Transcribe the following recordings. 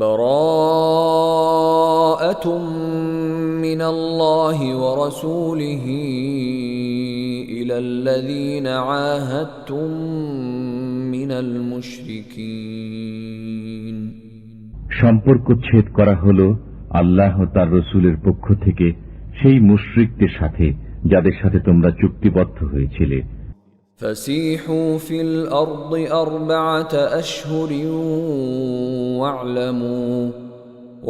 براءة من الله ورسوله إلى الذين عاهدتم من المشركين। সম্পর্ক ছেদ করা হলো আল্লাহ ও তার রাসূলের পক্ষ থেকে সেই মুশরিকদের সাথে যাদের সাথে তোমরা চুক্তিবদ্ধ হয়েছিলে। فسيحوا في الأرض 4 أشهر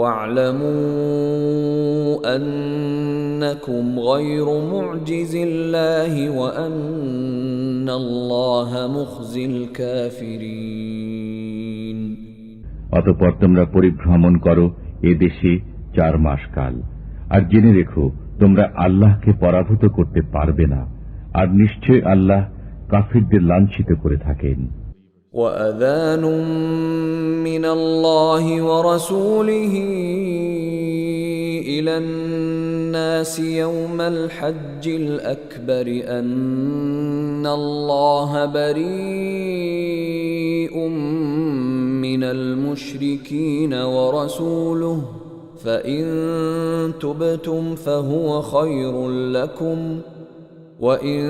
واعلموا أنكم غير معجز الله وأن الله مخزي الكافرين। অতঃপর তোমরা পরিভ্রমণ করো এ দেশে 4 মাস কাল, আর জেনে রেখো তোমরা আল্লাহকে পরাভূত করতে পারবে না, আর নিশ্চয় আল্লাহ কাফিরদের লাঞ্ছিত করে থাকেন। وأذان من الله ورسوله إلى الناس يوم الحج الأكبر أن الله بريء من المشركين ورسوله فإن تبتم فهو خير لكم وَإِن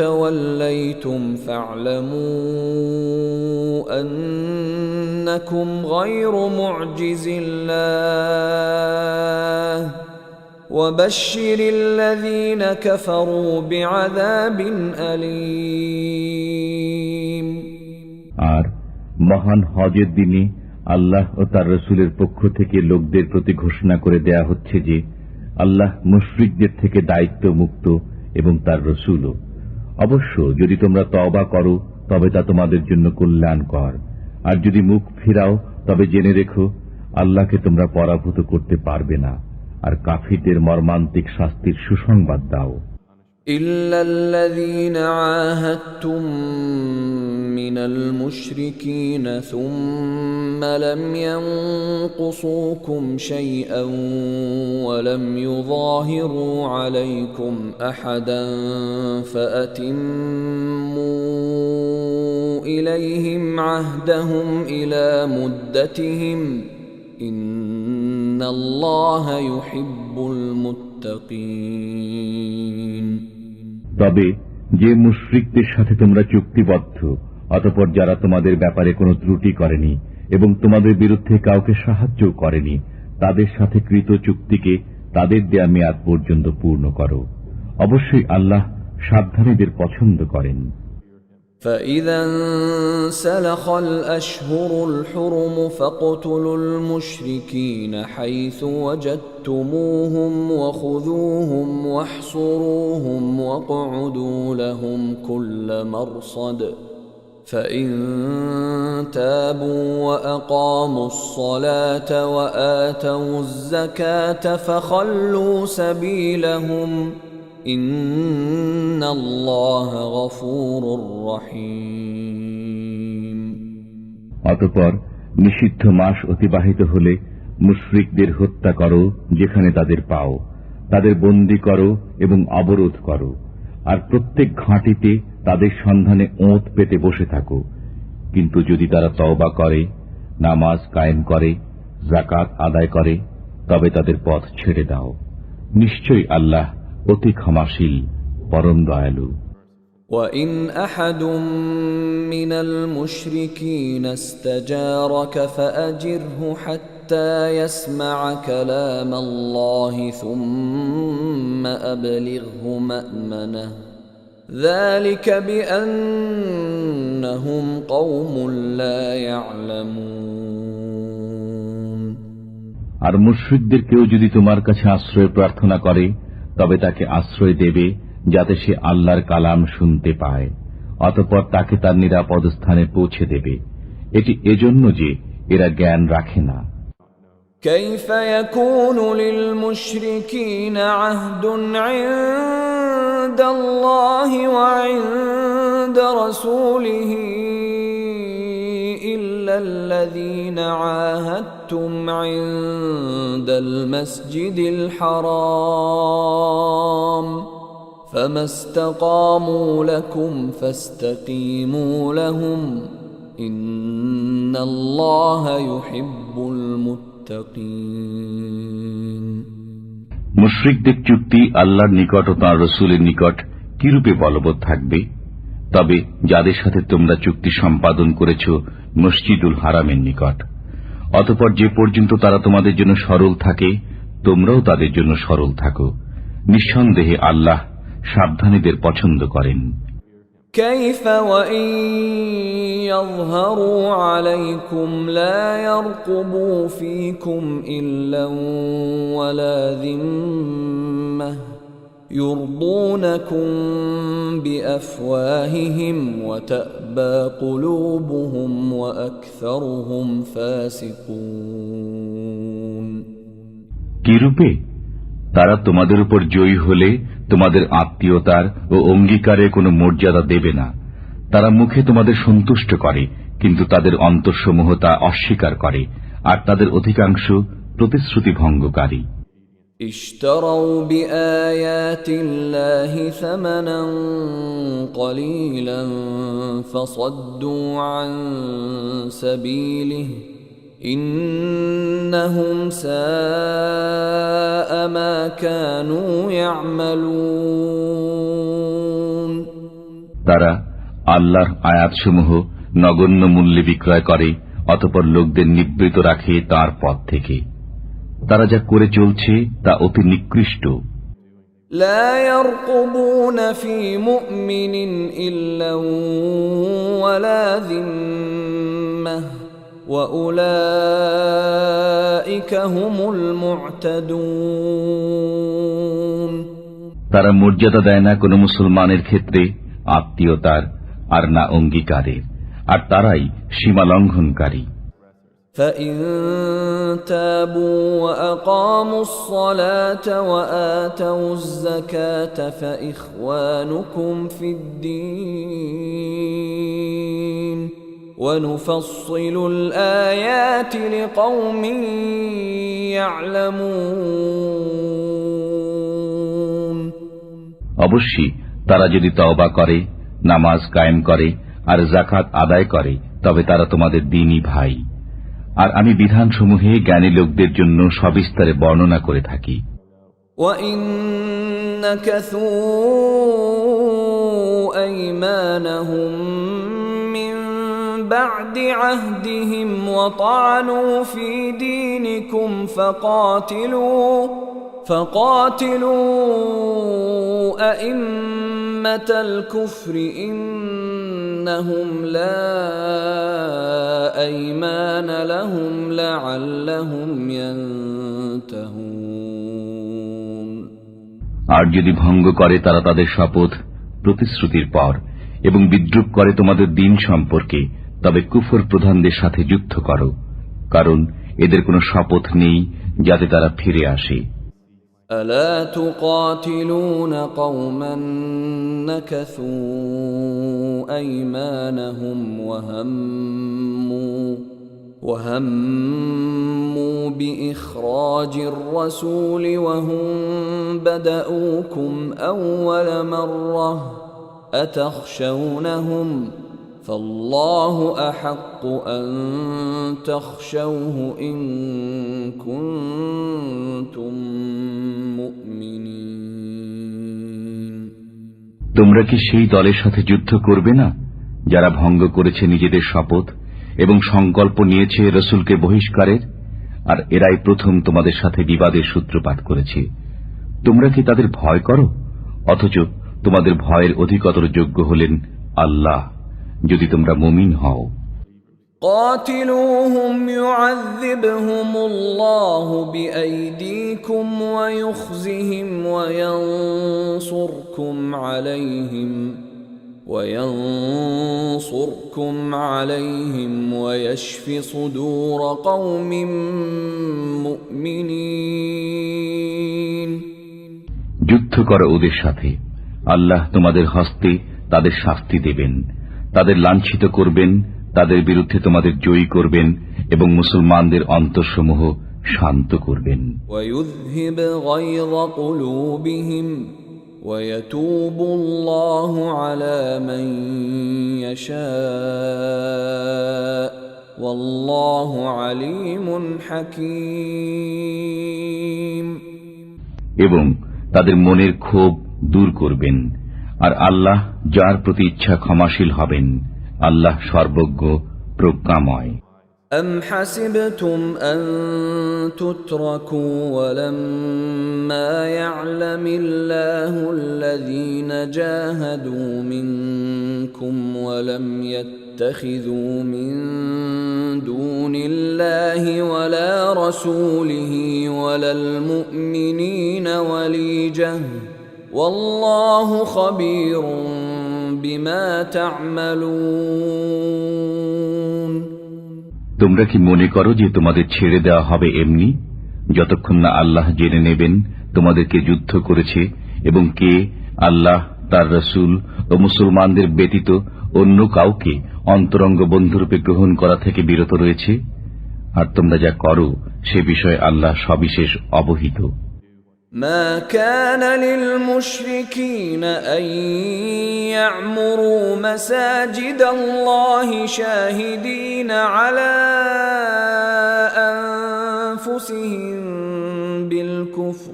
تَوَلَّيْتُمْ فَاعْلَمُوا أَنَّكُمْ غَيْرُ مُعْجِزِ اللَّهِ وَبَشِّرِ الَّذِينَ كَفَرُوا بِعَذَابٍ أَلِيمٍ। আর মহান হজের দিনে আল্লাহ ও তার রাসূলের পক্ষ থেকে লোকদের প্রতি ঘোষণা করে দেয়া হচ্ছে যে আল্লাহ মুশরিকদের থেকে দায়িত্ব মুক্ত এবং তার রাসূলও। অবশ্য যদি তোমরা তওবা করো তবে তা তোমাদের জন্য কল্যাণকর, আর যদি মুখ ফিরাও তবে জেনে রেখো আল্লাহকে তোমরা পরাভূত করতে পারবে না, আর কাফিরদের মর্মান্তিক শাস্তির সুসংবাদ দাও। إلا الذين عاهدتم من المشركين ثم لم ينقصوكم شيئا ولم يظاهروا عليكم أحدا فأتموا إليهم عهدهم إلى مدتهم إن الله يحب المتقين। তবে যে মুশরিকদের সাথে তোমরা চুক্তিবদ্ধ অতঃপর যারা তোমাদের ব্যাপারে কোনো ত্রুটি করেনি এবং তোমাদের বিরুদ্ধে কাউকে সাহায্য করেনি, তাদের সাথে কৃত চুক্তিকে তাদের দেয়া মেয়াদ পর্যন্ত পূর্ণ করো। অবশ্যই আল্লাহ সাবধানীদের পছন্দ করেন। فَإِذَا انسَلَخَ الْأَشْهُرُ الْحُرُمُ فَاقْتُلُوا الْمُشْرِكِينَ حَيْثُ وَجَدتُّمُوهُمْ وَخُذُوهُمْ وَاحْصُرُوهُمْ وَاقْعُدُوا لَهُمْ كُلَّ مَرْصَدٍ فَإِن تَابُوا وَأَقَامُوا الصَّلَاةَ وَآتَوُا الزَّكَاةَ فَخَلُّوا سَبِيلَهُمْ إِنَّ اللَّهَ غَفُورٌ رَّحِيمٌ। অতঃপর নিষিদ্ধ মাস অতিবাহিত হলে মুশরিকদের হত্যা করো যেখানে তাদের পাও, তাদের বন্দী করো এবং অবরোধ করো, আর প্রত্যেক ঘাঁটিতে তাদের সন্ধানে ওঁত পেতে বসে থাকো। কিন্তু যদি তারা তওবা করে, নামাজ কায়েম করে, যাকাত আদায় করে, তবে তাদের পথ ছেড়ে দাও। নিশ্চয়ই আল্লাহ অতি ক্ষমাশীল, পরম দয়ালু। وَإِنْ أَحَدٌ مِّنَ الْمُشْرِكِينَ اسْتَجَارَكَ فَأَجِرْهُ حَتَّى يَسْمَعَ كَلَامَ اللَّهِ ثُمَّ أَبْلِغْهُ مَأْمَنَهُ ذَلِكَ بِأَنَّهُمْ قَوْمٌ لَّا يَعْلَمُونَ। আর মুশরিকদের কেউ যদি তোমার কাছে আশ্রয় প্রার্থনা করে তবে তাকে আশ্রয় দেবে যাতে সে আল্লাহর কালাম শুনতে পায়, অতঃপর তাকে তার নিরাপদ স্থানে পৌঁছে দেবে। এটি এজন্য যে এরা জ্ঞান রাখে না। كيف يكون للمشركين عهد عند الله وعند رسوله إلا الذين عاهدتم عند المسجد الحرام فما استقاموا لكم فاستقيموا لهم ইন্নাল্লাহা ইউহিব্বুল মুত্তাকিন। মুশরিকদের চুক্তি আল্লাহর নিকট ও তাঁর রাসূলের নিকট কিরূপে বলবৎ থাকবে? তবে যাদের সাথে তোমরা চুক্তি সম্পাদন করেছ মসজিদুল হারামের নিকট, অতঃপর যে পর্যন্ত তারা তোমাদের জন্য সরল থাকে তোমরাও তাদের জন্য সরল থাকো। নিঃসন্দেহে আল্লাহ সাবধানীদের পছন্দ করেন। كيف وإن يظهروا عليكم لا يرقبوا فيكم إلا ولا ذمة يرضونكم بأفواههم وتأبى قلوبهم وأكثرهم فاسقون। কিরূপে? তারা তোমাদের উপর জয়ী হলে তোমাদের আত্মীয়তার ও অঙ্গীকারে কোনো মর্যাদা দেবে না। তারা মুখে তোমাদের সন্তুষ্ট করে, কিন্তু তাদের অন্তরসমূহ তা অস্বীকার করে, আর তাদের অধিকাংশ প্রতিশ্রুতি ভঙ্গকারী। اشتروا بآيات الله ثمنا قليلا فصدوا عن سبيله إنهم ساء ما كانوا يعملون। তারা আল্লাহর আয়াতসমূহ নগণ্য মূল্যে বিক্রয় করে, অতঃপর লোকদের নিবৃত রাখে তার পথ থেকে। তারা যা করে চলছে তা অতি নিকৃষ্ট। لا يرقبون في مؤمن إلا ولا ذمة وأولئك هم المعتدون। তারা মর্যাদা দেয় না কোনো মুসলমানের ক্ষেত্রে আত্মীয়তার আর না অঙ্গীকারের, আর তারাই সীমা লঙ্ঘনকারী। فإن تابوا وأقاموا الصلاة وآتوا الزكاة فإخوانكم في الدين ونفصل الآيات لقوم يعلمون। অবশ্যই তারা যদি তওবা করে, নামাজ কায়েম করে আর যাকাত আদায় করে, তবে তারা তোমাদের দ্বীনী ভাই। আর আমি বিধানসমূহে জ্ঞানী লোকদের জন্য সবিস্তারে বর্ণনা করে থাকি। وَإِن نَكَثُوا أَيْمَانَهُم مِّن بَعْدِ عَهْدِهِمْ وَطَعَنُوا فِي دِينِكُمْ فقاتلوا أئمة الكفر إنهم لا أيمان لهم لعلهم ينتهون। আর যদি ভঙ্গ করে তারা তাদের শপথ প্রতিশ্রুতির পর এবং বিদ্রূপ করে তোমাদের দিন সম্পর্কে, তবে কুফর প্রধানদের সাথে যুদ্ধ করো, কারণ এদের কোনো শপথ নেই যাতে তারা ফিরে আসে। ألا تقاتلون قوما نكثوا أيمانهم وهموا بإخراج الرسول وهم بدؤوكم أول مرة أتخشونهم فالله أحق أن تخشوه إن كنتم مؤمنين। তোমরা কি সেই দলের সাথে যুদ্ধ করবে না যারা ভঙ্গ করেছে নিজেদের শপথ এবং সংকল্প নিয়েছে রসুলকে বহিষ্কারের? আর এরাই প্রথম তোমাদের সাথে বিবাদের সূত্রপাত করেছে। তোমরা কি তাদের ভয় করো? অথচ তোমাদের ভয়ের অধিকতর যোগ্য হলেন আল্লাহ, যদি তোমরা মুমিন হও। قاتلوهم يعذبهم الله بأيديكم ويخزهم وينصركم عليهم ويشف صدور قوم مؤمنين। যুদ্ধ করো ওদের সাথে, আল্লাহ তোমাদের হস্তে তাদের শাস্তি দেবেন, তাদের লাঞ্ছিত করবেন, তাদের বিরুদ্ধে তোমাদের জয়ী করবেন এবং মুসলমানদের অন্তরসমূহ শান্ত করবেন। ويذهب غيظ قلوبهم ويتوب الله على من يشاء والله عليم حكيم এবং তাদের মনের ক্ষোভ দূর করবেন, আর আল্লাহ যার প্রতি ইচ্ছা ক্ষমাশীল হবেন। আল্লাহ সর্বজ্ঞ প্রজ্ঞাময়। أم حسبتم أن تتركوا ولما يعلم الله الذين جاهدوا منكم ولم يتخذوا من دون الله ولا رسوله ولا المؤمنين وليجة والله خبير بما تعملون তোমরা কি মনে করো যে তোমাদের ছেড়ে দেওয়া হবে এমনি, যতক্ষণ না আল্লাহ জেনে নেবেন তোমাদেরকে যুদ্ধ করেছে এবং কে আল্লাহ, তার রাসূল ও মুসলমানদের ব্যতীত অন্য কাউকে অন্তরঙ্গ বন্ধুরূপে গ্রহণ করা থেকে বিরত রয়েছে? আর তোমরা যা করো সে বিষয়ে আল্লাহ সবিশেষ অবহিত। ما كان للمشركين أن يعمروا مساجد الله شاهدين على أنفسهم بالكفر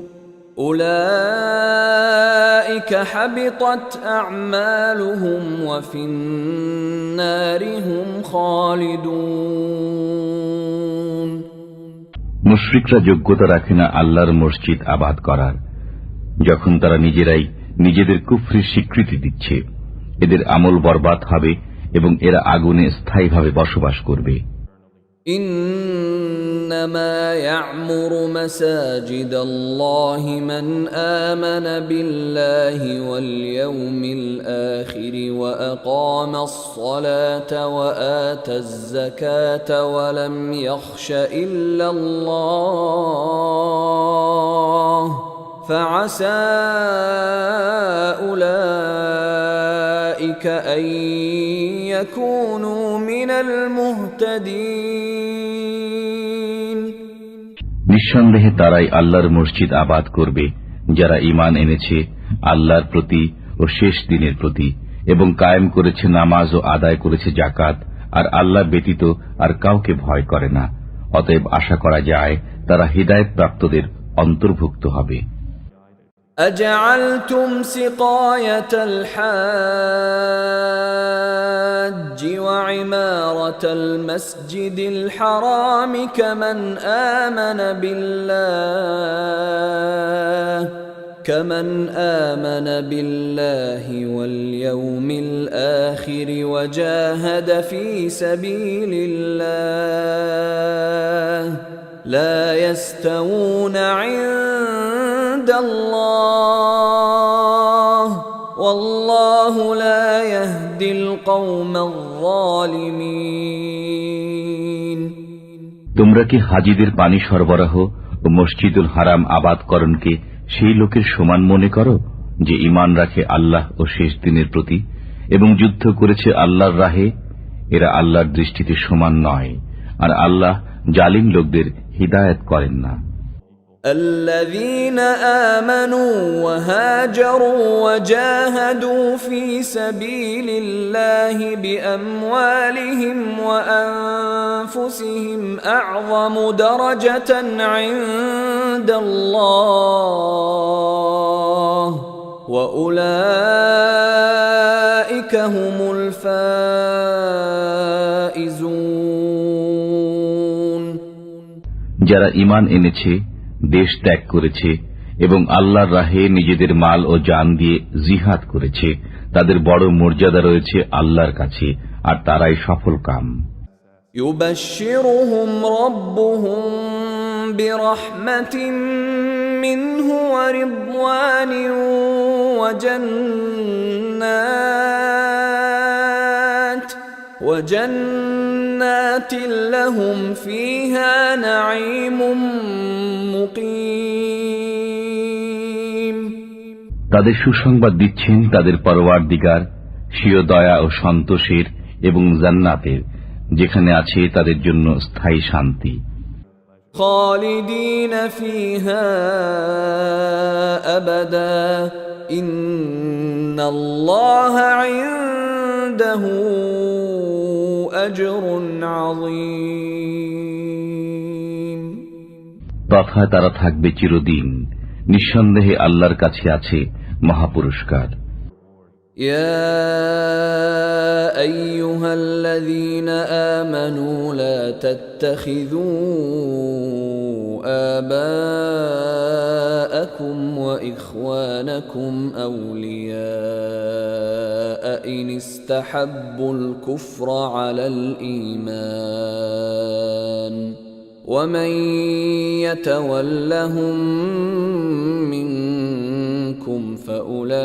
أولئك حبطت أعمالهم وفي النار هم خالدون মুশরিকরা যোগ্যতা রাখে না আল্লাহর মসজিদ আবাদ করার, যখন তারা নিজেরাই নিজেদের কুফরির স্বীকৃতি দিচ্ছে। এদের আমল বরবাদ হবে এবং এরা আগুনে স্থায়ীভাবে বসবাস করবে। إنما يعمر مساجد الله من آمن بالله واليوم الآخر وأقام الصلاة وآتى الزكاة ولم يخش إلا الله فعسى أولئك أن يكونوا من المهتدين নিঃসন্দেহে তারাই আল্লাহর মসজিদ আবাদ করবে যারা ঈমান এনেছে আল্লাহর প্রতি ও শেষ দিনের প্রতি এবং কায়েম করেছে নামাজ ও আদায় করেছে যাকাত, আর আল্লাহ ব্যতীত আর কাউকে ভয় করে না। অতএব আশা করা যায় তারা হিদায়াত প্রাপ্তদের অন্তর্ভুক্ত হবে। أجعلتم سقاية الحاج وعمارة المسجد الحرام كمن آمن بالله واليوم الآخر وجاهد في سبيل الله لا يستوون عند الله والله لا يهدي القوم الظالمين তোমরা কি হাজীদের পানি সরবরাহ ও মসজিদুল হারাম আবাদকরণকে সেই লোকের সমান মনে করো যে ঈমান রাখে আল্লাহ ও শেষ দিনের প্রতি এবং যুদ্ধ করেছে আল্লাহর রাহে? এরা আল্লাহর দৃষ্টিতে সমান নয়, আর আল্লাহ জালিম লোকদের হিদায়াত করেন না। الذين آمنوا وهاجروا وجاهدوا في سبيل الله بأموالهم وأنفسهم أعظم درجة عند الله وأولئك هم الفائزون যারা ঈমান এনেছে, দেশ ত্যাগ করেছে এবং আল্লাহর রাহে নিজেদের মাল ও জান দিয়ে জিহাদ করেছে, তাদের বড় মর্যাদা রয়েছে আল্লাহর কাছে, আর তারাই সফল কাম। يبشرهم ربهم برحمة منه ورضوان وجنات لهم فيها نعيم মুকিম তাদের সুসংবাদ দিচ্ছেন তাদের পরওয়ারদিগার স্বীয় দয়া ও সন্তোষের এবং জান্নাতের, যেখানে আছে তাদের জন্য স্থায়ী শান্তি। খালিদিন ফিহা আবাদা ইন্নাল্লাহা عنده أجر عظيم তথা তারা থাকবে চিরদিন। নিঃসন্দেহে আল্লাহর কাছে আছে মহাপুরস্কার। يا أيها الذين آمنوا لا تتخذوا آباءكم وإخوانكم أولياء إن استحبوا الكفر على الإيمان ومن يتولهم منكم فأولئك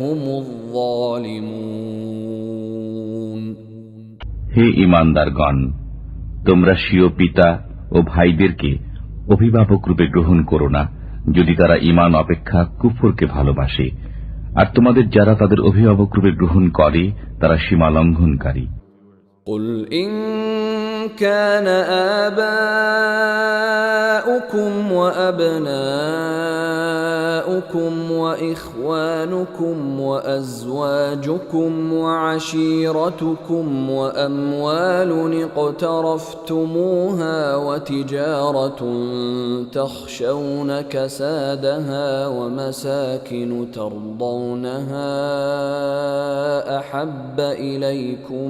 هم الظالمون হে ঈমানদারগণ, তোমরা স্বীয় পিতা ও ভাইদেরকে অভিভাবক রূপে গ্রহণ করো না, যদি তারা ঈমান অপেক্ষা কুফরকে ভালোবাসে, আর তোমাদের যারা তাদের অভিভাবক রূপে গ্রহণ করে তারা সীমা লঙ্ঘনকারী। قل إن كان آباؤكم وأبناؤكم وإخوانكم وأزواجكم وعشيرتكم وأموال اقترفتموها وتجارة تخشون كسادها ومساكن ترضونها أحب إليكم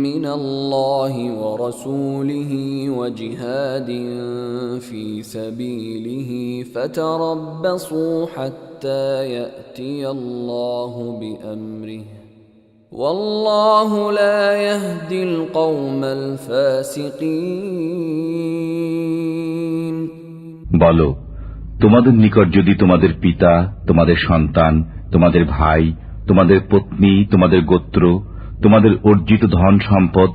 من الله ورسوله وجهاد في سبيله فتربصوا حتى يأتي الله بأمره والله لا يهدي القوم الفاسقين বলো, তোমাদের নিকট যদি তোমাদের পিতা, তোমাদের সন্তান, তোমাদের ভাই, তোমাদের পত্নী, তোমাদের গোত্র, তোমাদের অর্জিত ধন সম্পদ,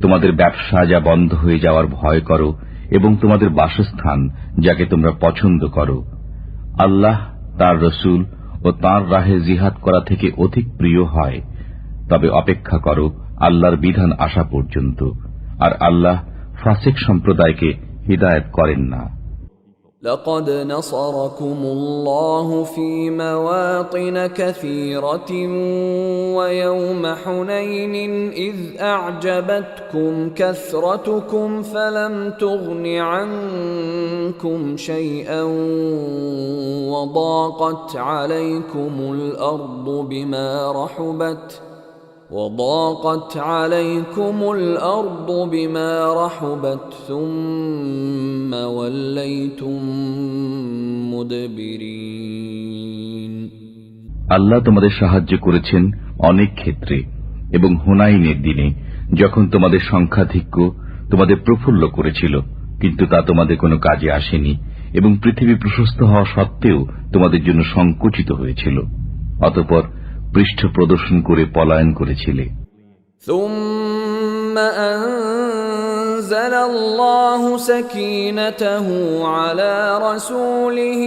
তোমাদের ব্যবসা যা বন্ধ হয়ে যাওয়ার ভয় করো এবং তোমাদের বাসস্থান যাকে তোমরা পছন্দ করো, আল্লাহ, তার রসুল ও তাঁর রাহে জিহাদ করা থেকে অধিক প্রিয় হয়, তবে অপেক্ষা করো আল্লাহর বিধান আসা পর্যন্ত, আর আল্লাহ ফাসিক সম্প্রদায়কে হিদায়াত করেন না। لقد نصركم الله في مواطن كثيرة ويوم حنين إذ أعجبتكم كثرتكم فلم تغن عنكم شيئا وضاقت عليكم الأرض بما رحبت ثم وليتم مدبرين আল্লাহ তোমাদের সাহায্য করেছেন অনেক ক্ষেত্রে, এবং হুনাইনের দিনে যখন তোমাদের সংখ্যাধিক্য তোমাদের প্রফুল্ল করেছিল, কিন্তু তা তোমাদের কোনো কাজে আসেনি, এবং পৃথিবী প্রশস্ত হওয়া সত্ত্বেও তোমাদের জন্য সংকুচিত হয়েছিল। অতঃপর পৃষ্ঠ প্রদর্শন করে পলায়ন করেছিলে। ثم أنزل الله سكينته على رسوله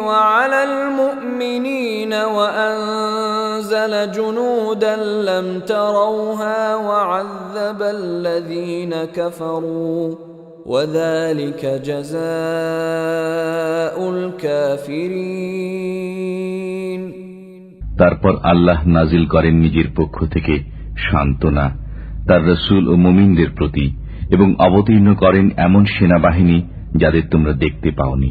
وعلى المؤمنين وأنزل جنودا لم تروها وعذب الذين كفروا وذلك جزاء الكافرين তারপর আল্লাহ নাজিল করেন নিজের পক্ষ থেকে সান্ত্বনা তার রসুল ও মুমিনদের প্রতি, এবং অবতীর্ণ করেন এমন সেনাবাহিনী যাদের তোমরা দেখতে পাওনি,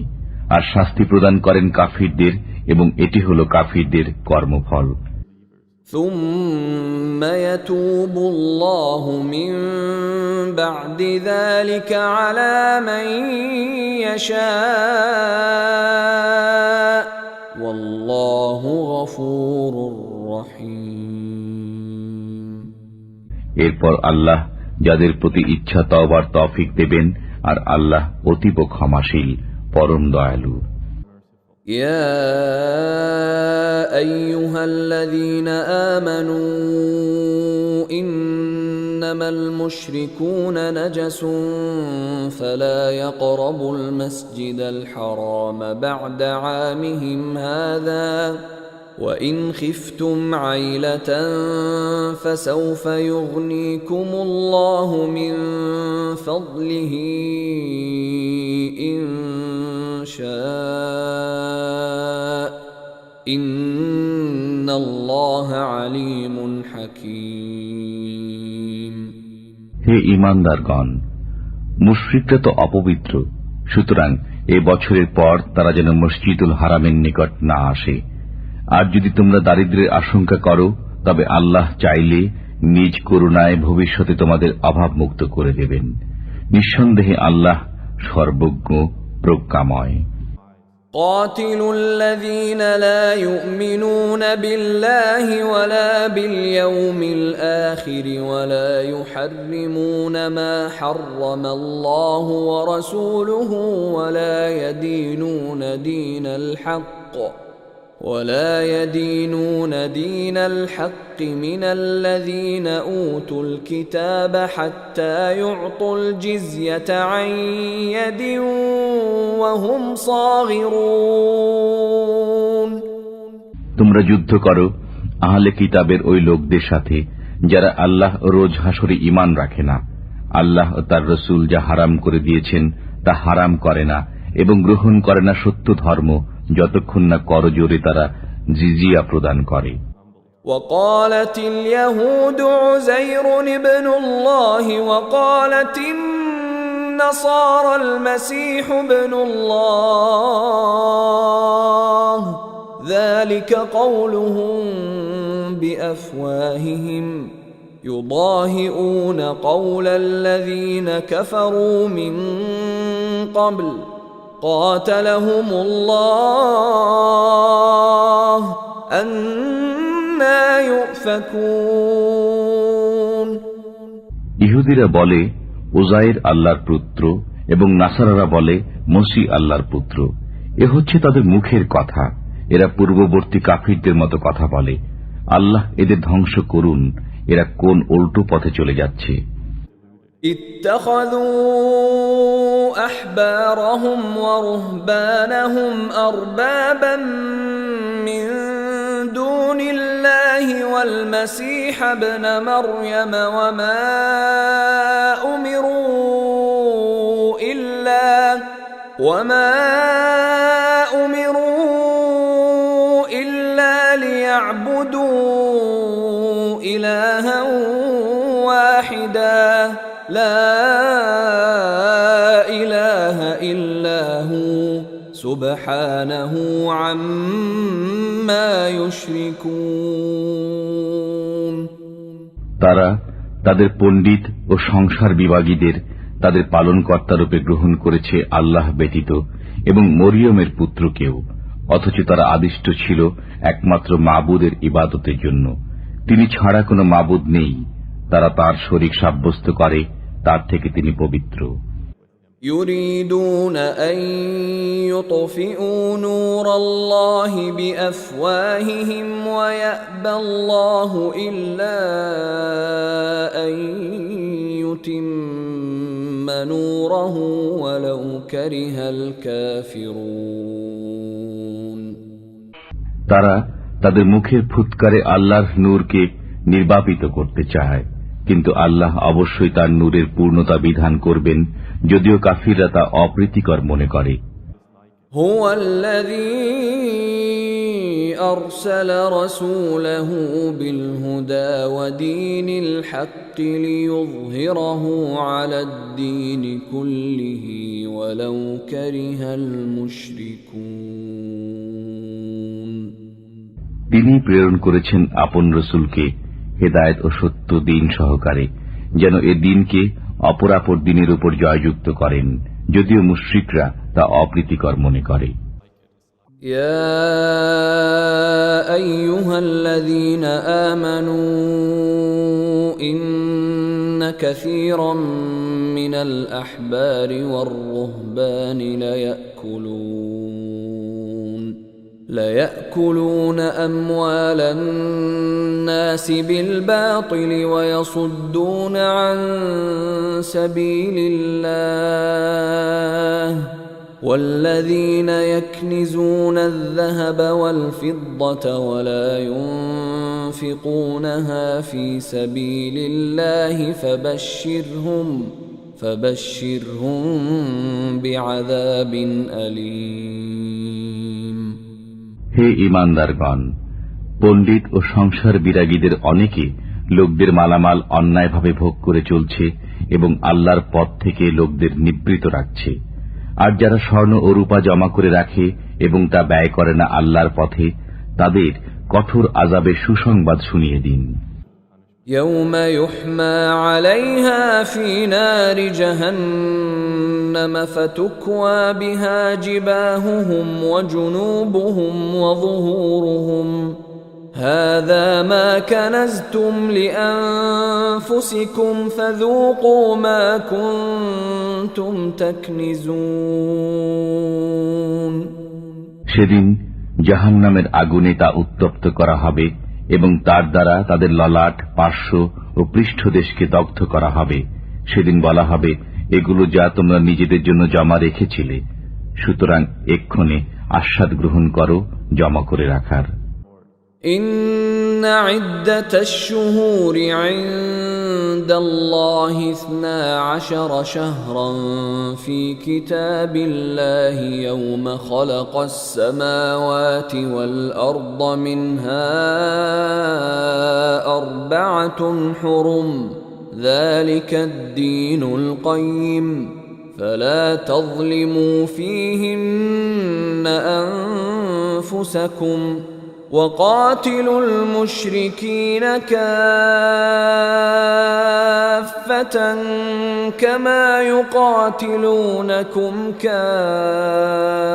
আর শাস্তি প্রদান করেন কাফিরদের, এবং এটি হল কাফিরদের কর্মফল। ثم يتوب الله من بعد ذلك على من يشاء والله غفور رحيم এরপর আল্লাহ যাদের প্রতি ইচ্ছা তওবার তৌফিক দেবেন, আর আল্লাহ অতীব ক্ষমাশীল, পরম দয়ালু। يا أيها الذين آمنوا إنما المشركون نجس فلا يقربوا المسجد الحرام بعد عامهم هذا وإن خفتم عيلة فسوف يغنيكم الله من فضله إن شاء إن الله عليم حكيم. হে ঈমানদারগণ, মুশরিকরা তো অপবিত্র, সুতরাং এ বছরের পর তারা যেন মসজিদুল হারামের নিকট না আসে। আর যদি তোমরা দারিদ্র্যের আশঙ্কা করো, তবে আল্লাহ চাইলে নিজ করুণায় ভবিষ্যতে তোমাদের অভাব মুক্ত করে দেবেন। নিঃসন্দেহে আল্লাহ সর্বজ্ঞ, প্রজ্ঞাময়। قاتلوا الذين لا يؤمنون بالله ولا باليوم الآخر ولا يحرمون ما حرم الله ورسوله ولا يدينون دين الحق من الذين أوتوا الكتاب حتى يعطوا الجزية عن يد وهم صاغرون. তোমরা যুদ্ধ করো আহলে কিতাবের ওই লোকদের সাথে যারা আল্লাহ রোজ হাসরে ঈমান রাখে না, আল্লাহ ও তার রাসূল যা হারাম করে দিয়েছেন তা হারাম করে না এবং গ্রহণ করে না সত্য ধর্ম, যতক্ষণ না করজোরে তারা জিজিয়া প্রদান করে। وقالت اليهود عزير ابن الله وقالت النصارى المسيح ابن الله ذلك قولهم بأفواههم يضاهئون قول الذين كفروا من قبل قاتلهم الله أنى يؤفكون. ইহুদিরা বলে উজাইর আল্লাহর পুত্র এবং নাসারারা বলে মসিহ আল্লাহর পুত্র। এ হচ্ছে তাদের মুখের কথা। এরা পূর্ববর্তী কাফিরদের মতো কথা বলে। আল্লাহ এদের ধ্বংস করুন, এরা কোন উল্টো পথে চলে যাচ্ছে। اتخذوا أحبارهم ورهبانهم أربابا من دون الله والمسيح ابن مريم وما أمروا إلا ليعبدوا إلها واحدا لا إله إلا هو سبحانه عما يشركون. তারা তাদের পণ্ডিত ও সংসার বিভাগীদের তাদের পালনকর্তা রূপে গ্রহণ করেছে আল্লাহ ব্যতীত এবং মরিয়মের পুত্রকেও, অথচ তারা আদিষ্ট ছিল একমাত্র মাবুদের ইবাদতের জন্য। তিনি ছাড়া কোনো মাবুদ নেই। তারা তার শরীক সাব্যস্ত করে, তার থেকে তিনি পবিত্র। يريدون أن يطفئوا نور الله بأفواههم ويأبى الله إلا أن يتم نوره ولو كره الكافرون. তারা তাদের মুখের ফুৎকারে আল্লাহর নূরকে নির্বাপিত করতে চায়, কিন্তু আল্লাহ অবশ্যই তার নূরের পূর্ণতা বিধান করবেন, যদিও কাফিররা তা অপ্রীতিকর মনে করে। هو الذي أرسل رسوله بالهدى ودين الحق ليظهره على الدين كله ولو كره المشركون. তিনি প্রেরণ করেছেন আপন রসুলকে হেদায়েত ও সত্য দিন সহকারে, যেন এ দিনকে অপরাপর দিনের উপর জয়যুক্ত করেন, যদিও মুশরিকরা তা অপ্রীতিকর মনে করে। يا أيها الذين آمنوا إن كثيرا من الأحبار والرهبان ليأكلون أموال الناس بالباطل ويصدون عن سبيل الله والذين يكنزون الذهب والفضة ولا ينفقونها في سبيل الله فبشرهم بعذاب أليم. হে ঈমানদারগণ, পণ্ডিত ও সংসার বিরাগীদের অনেকে লোকদের মালামাল অন্যায়ভাবে ভোগ করে চলছে এবং আল্লাহর পথ থেকে লোকদের নিবৃত রাখছে। আর যারা স্বর্ণ ও রূপা জমা করে রাখে এবং তা ব্যয় করে না আল্লাহর পথে, তাদের কঠোর আযাবের সুসংবাদ শুনিয়ে দিন। يوم يحمى عليها في نار جهنم فتكوى بها جباههم وجنوبهم وظهورهم هذا ما كنزتم لأنفسكم فذوقوا ما كنتم تكنزون সেদিন জাহান্নামের আগুনে তা উত্তপ্ত করা হবে এবং তার দ্বারা তাদের ললাট, পার্শ্ব ও পৃষ্ঠদেশকে দগ্ধ করা হবে। সেদিন বলা হবে, এগুলো যা তোমরা নিজেদের জন্য জমা রেখেছিলে, সুতরাং এক্ষণে আস্বাদ গ্রহণ করো জমা করে রাখার। إن عدة الشهور عند الله 12 شهرا في كتاب الله يوم خلق السماوات والأرض منها 4 حرم ذلك الدين القيم فلا تظلموا فيهن أنفسكم وقاتلوا المشركين كافة كما يقاتلونكم كافة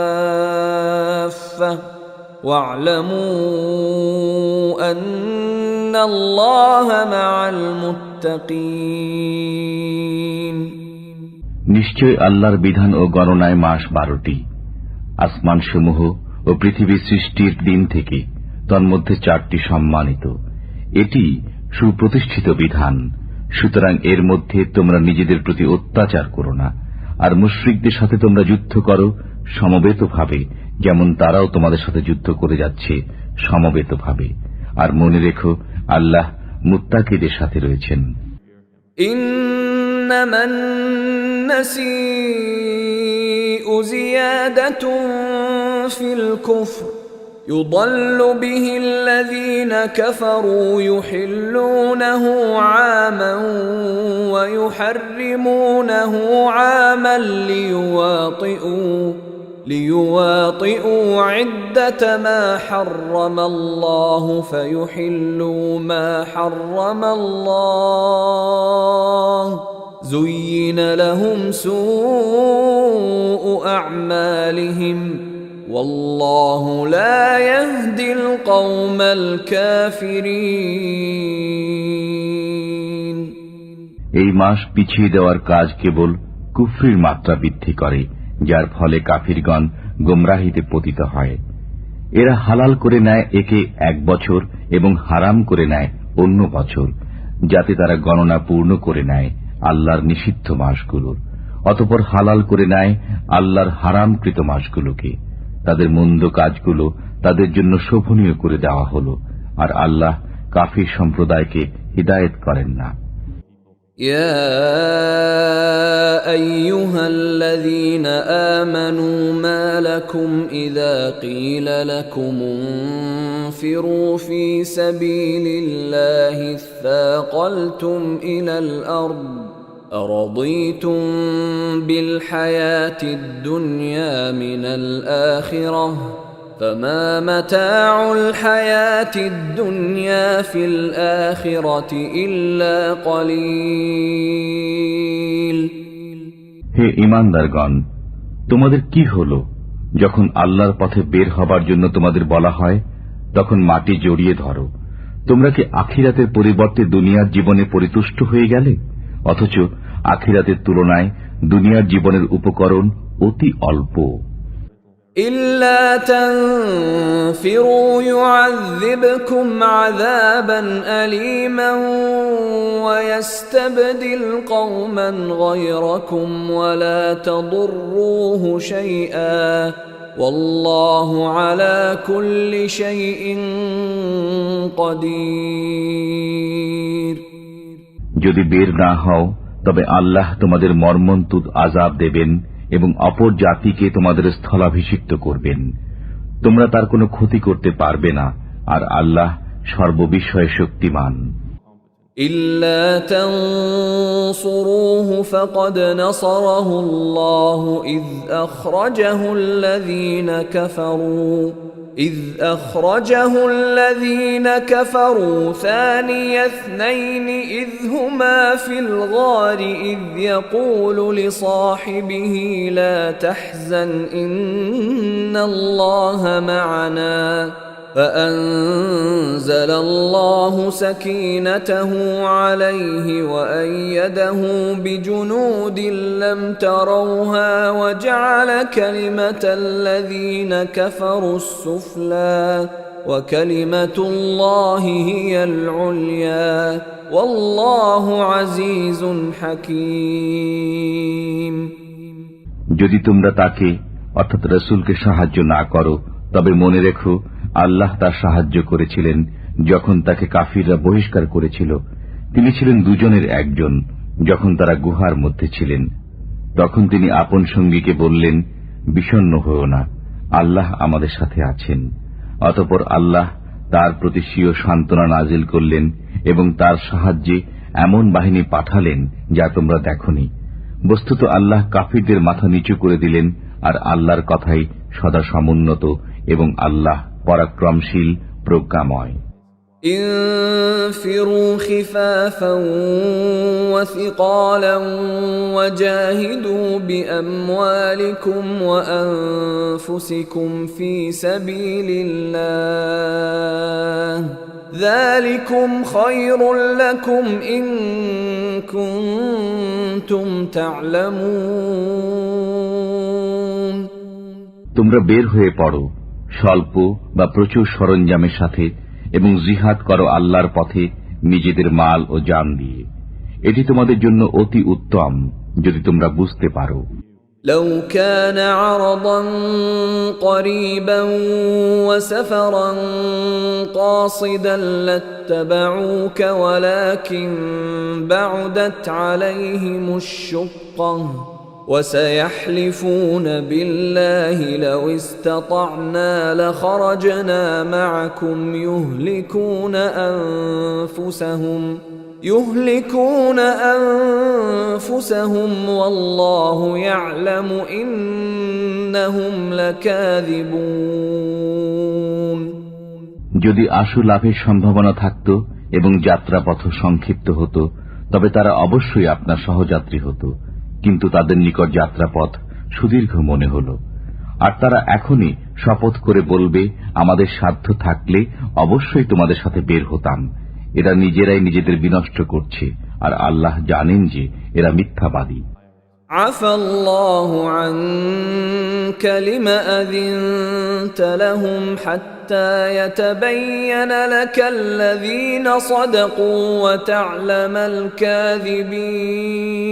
واعلموا أن الله مع المتقين নিশ্চয় আল্লাহর বিধান ও গণনায় মাস 12টি, আসমানসমূহ ও পৃথিবী সৃষ্টির দিন থেকে তন্মধ্যে 4টি সম্মানিত। এটি সুপ্রতিষ্ঠিত বিধান, সুতরাং এর মধ্যে তোমরা নিজেদের প্রতি অত্যাচার করো না। আর মুশরিকদের সাথে তোমরা যুদ্ধ করো সমবেতভাবে, যেমন তারাও তোমাদের সাথে যুদ্ধ করে যাচ্ছে সমবেতভাবে। আর মনে রেখো, আল্লাহ মুত্তাকিদের সাথে রয়েছেন। إنما النسيء زيادة في الكفر يضل به الذين كفروا يحلونه عاما ويحرمونه عاما ليواطئوا عدة ما حرم الله فيحلوا ما حرم الله زين لهم سوء أعمالهم والله لا يهدي القوم الكافرين এই মাস পিছিয়ে দেওয়ার কাজ কেবল কুফরির মাত্রা বৃদ্ধি করে, যার ফলে কাফিরগণ গোমরাহিতে পতিত হয়। এরা হালাল করে নেয় একে 1 বছর এবং হারাম করে নেয় অন্য বছর, যাতে তারা গণনা পূর্ণ করে নেয় আল্লাহর নিষিদ্ধ মাসগুলোর। অতঃপর হালাল করে নেয় আল্লাহর হারামকৃত মাসগুলোকে। তাদের মন্দ কাজগুলো তাদের জন্য শোভনীয় করে দেওয়া হল, আর আল্লাহ কাফির সম্প্রদায়কে হিদায়েত করেন না। يا أيها الذين آمنوا ما لكم إذا قيل لكم انفروا في سبيل الله اثاقلتم إلى الأرض أرضيتم بالحياة الدنيا من الآخرة فما متاع الحياة الدنيا في الآخرة إلا قليل হে ঈমানদারগণ, তোমাদের কি হলো যখন আল্লাহর পথে বের হবার জন্য তোমাদের বলা হয়, তখন মাটি জড়িয়ে ধরো। তোমরা কি আখিরাতের পরিবর্তে দুনিয়ার জীবনে পরিতুষ্ট হয়ে গেলে? অথচ আখিরাতের তুলনায় দুনিয়ার জীবনের উপকরণ অতি অল্প। إلا تنفروا يعذبكم عذابا أليما ويستبدل قوما غيركم ولا تضروه شيئا والله على كل شيء قدير যদি বের না হও, তবে আল্লাহ তোমাদের মর্মন্তুদ আযাব দেবেন এবং অপর জাতিকে তোমাদের স্থলাভিষিক্ত করবেন। তোমরা তার কোনো ক্ষতি করতে পারবে না, আর আল্লাহ সর্ববিষয়ে শক্তিমান। إلا تنصروه فقد نصره الله إذ أخرجه الذين كفروا ثاني اثنين إذ هما في الغار إذ يقول لصاحبه لا تحزن إن الله معنا فأنزل الله سكينته عليه وأيده بجنود لم تروها وجعل كلمة الذين كفروا السفلى وكلمة الله هي العليا والله عزيز حكيم। যদি তোমরা তাকে অর্থাৎ রাসূলকে সাহায্য না করো তবে মনে রেখো আল্লাহ তার সাহায্য করেছিলেন যখন তাকে কাফিররা বহিষ্কার করেছিল। তিনি ছিলেন দুজনের একজন যখন তারা গুহার মধ্যে ছিলেন। তখন তিনি আপন সঙ্গীকে বললেন, বিষণ্ণ হও না, আল্লাহ আমাদের সাথে আছেন। অতঃপর আল্লাহ তার প্রতি স্বীয় সান্ত্বনা নাজিল করলেন এবং তার সাহায্যে এমন বাহিনী পাঠালেন যা তোমরা দেখনি। বস্তুত আল্লাহ কাফিরদের মাথা নিচু করে দিলেন, আর আল্লাহর কথাই সদা সমুন্নত এবং আল্লাহ পরাক্রমশীল প্রজ্ঞাময়। انفروا خفافا وثقالا وجاهدوا بأموالكم وأنفسكم في سبيل الله ذلكم خير لكم إن كنتم تعلمون। তোমরা বের হয়ে পড়ো স্বল্প বা প্রচুর সরঞ্জামের সাথে এবং জিহাদ করো আল্লাহর পথে নিজেদের মাল ও জান দিয়ে। এটি তোমাদের জন্য অতি উত্তম যদি তোমরা বুঝতে পারো। لو كان عرضا قريبا وسفرا قاصدا لاتبعوك ولكن بعدت عليهم الشقة وسيحلفون بالله لو استطعنا لخرجنا معكم يهلكون أنفسهم والله يعلم إنهم لكاذبون। যদি আশু লাভের সম্ভাবনা থাকত এবং যাত্রাপথ সংক্ষিপ্ত হতো তবে তারা অবশ্যই আপনার সহযাত্রী হতো, কিন্তু তাদের নিকট যাত্রাপথ সুদীর্ঘ মনে হল। আর তারা এখনই শপথ করে বলবে, আমাদের সাধ্য থাকলে অবশ্যই তোমাদের সাথে বের হতাম। এরা নিজেরাই নিজেদের বিনষ্ট করছে, আর আল্লাহ জানেন যে এরা মিথ্যাবাদী। আফাল্লাহু আনকা লিমা আযিনতা লাহুম হাত্তা ইয়াতাবায়্যানা লাকাল্লাযীনা সাদাকু ওয়া তা'লামাল কাযিবিন।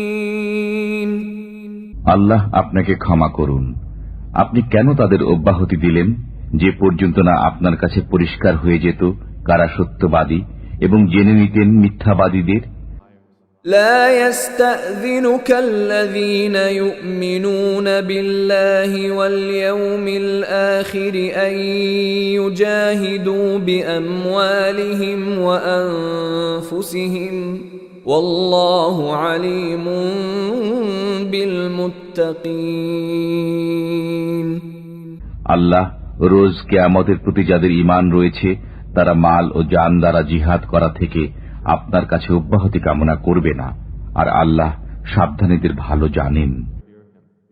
আল্লাহ আপনাকে ক্ষমা করুন। আপনি কেন তাদের অব্যাহতি দিলেন যে পর্যন্ত না আপনার কাছে পরিষ্কার হয়ে যেত কারা সত্যবাদী এবং জেনে নিতেন মিথ্যাবাদীদের। لا يستأذنك الذين يؤمنون بالله واليوم الآخر أن يجاهدوا بأموالهم وأنفسهم والله عليم بالمتقين। আল্লাহ রোজ কিয়ামতের প্রতি যাদের ঈমান রয়েছে তারা মাল ও জান দ্বারা জিহাদ করা থেকে আপনার কাছে অব্যাহতি কামনা করবে না, আর আল্লাহ সাবধানীদের ভালো জানেন।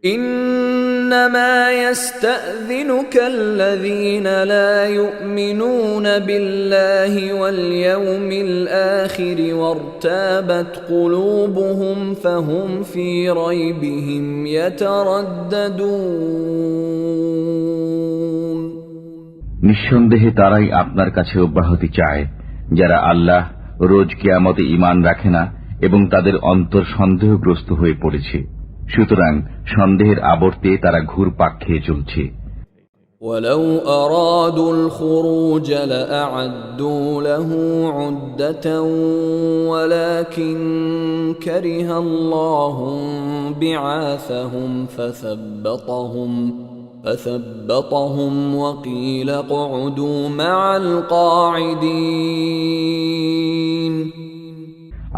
إنما يستأذنك الذين لا يؤمنون بالله واليوم الآخر وارتابت قلوبهم فهم في ريبهم يترددون। নিঃসন্দেহে তারাই আপনার কাছে অব্যাহতি চায় যারা আল্লাহ রোজ কিয়ামতে ঈমান রাখে না এবং তাদের অন্তর সন্দেহগ্রস্ত হয়ে পড়েছে, সুতরাং সন্দেহের আবর্তে তারা ঘুরপাক খেয়ে চলছে। ولو أرادوا الخروج لأعدوا له عدة ولكن كره الله بعاثهم فثبطهم وقيل اقعدوا مع القاعدين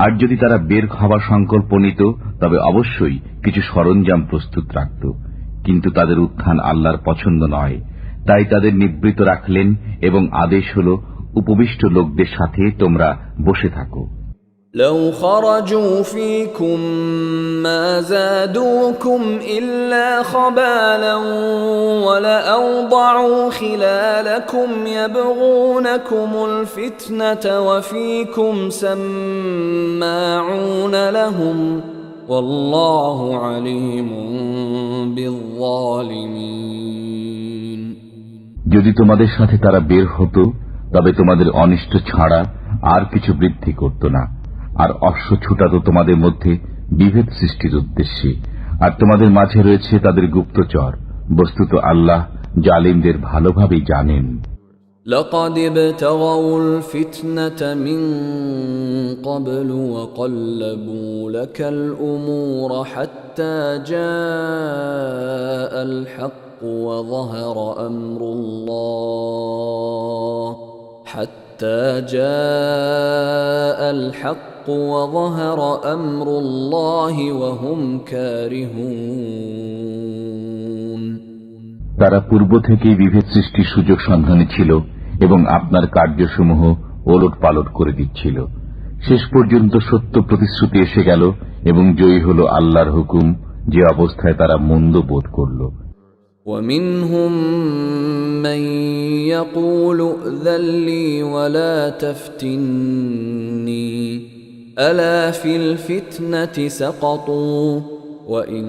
আর যদি তারা বের হবার সংকল্প নিত তবে অবশ্যই কিছু সরঞ্জাম প্রস্তুত রাখত, কিন্তু তাদের উত্থান আল্লাহর পছন্দ নয়, তাই তাদের নিবৃত রাখলেন এবং আদেশ হল উপবিষ্ট লোকদের সাথে তোমরা বসে থাকো। لو خرجوا فيكم ما زادوكم إلا خبالا ولأوضعوا خلالكم يبغونكم الفتنة وفيكم سماعون لهم والله عليم بالظالمين যদি তোমাদের সাথে তারা বের হতো তবে তোমাদের অনিষ্ট ছাড়া আর কিছু বৃদ্ধি করত না, আর অশ্ব ছুটাত তোমাদের মধ্যে বিভেদ সৃষ্টির উদ্দেশ্যে, আর তোমাদের মাঝে রয়েছে তাদের গুপ্তচর। বস্তুত আল্লাহ জালিমদের ভালোভাবেই জানেন। لقد ابتغوا الفتنة من قبل وقلبوا لك الأمور حتى جاء الحق وظهر أمر الله حتى جاء الحق وظهر أمر الله وهم كارهون তারা পূর্ব থেকেই বিভেদ সৃষ্টির সুযোগ সন্ধানে ছিল এবং আপনার কার্যসমূহ ওলট পালট করে দিচ্ছিল। শেষ পর্যন্ত সত্য প্রতিশ্রুতি এসে গেল এবং জয়ী হল আল্লাহর হুকুম, যে অবস্থায় তারা মন্দ বোধ করল। ومنهم من يقول ائذن لي ولا تفتني ألا في الفتنة سقطوا وإن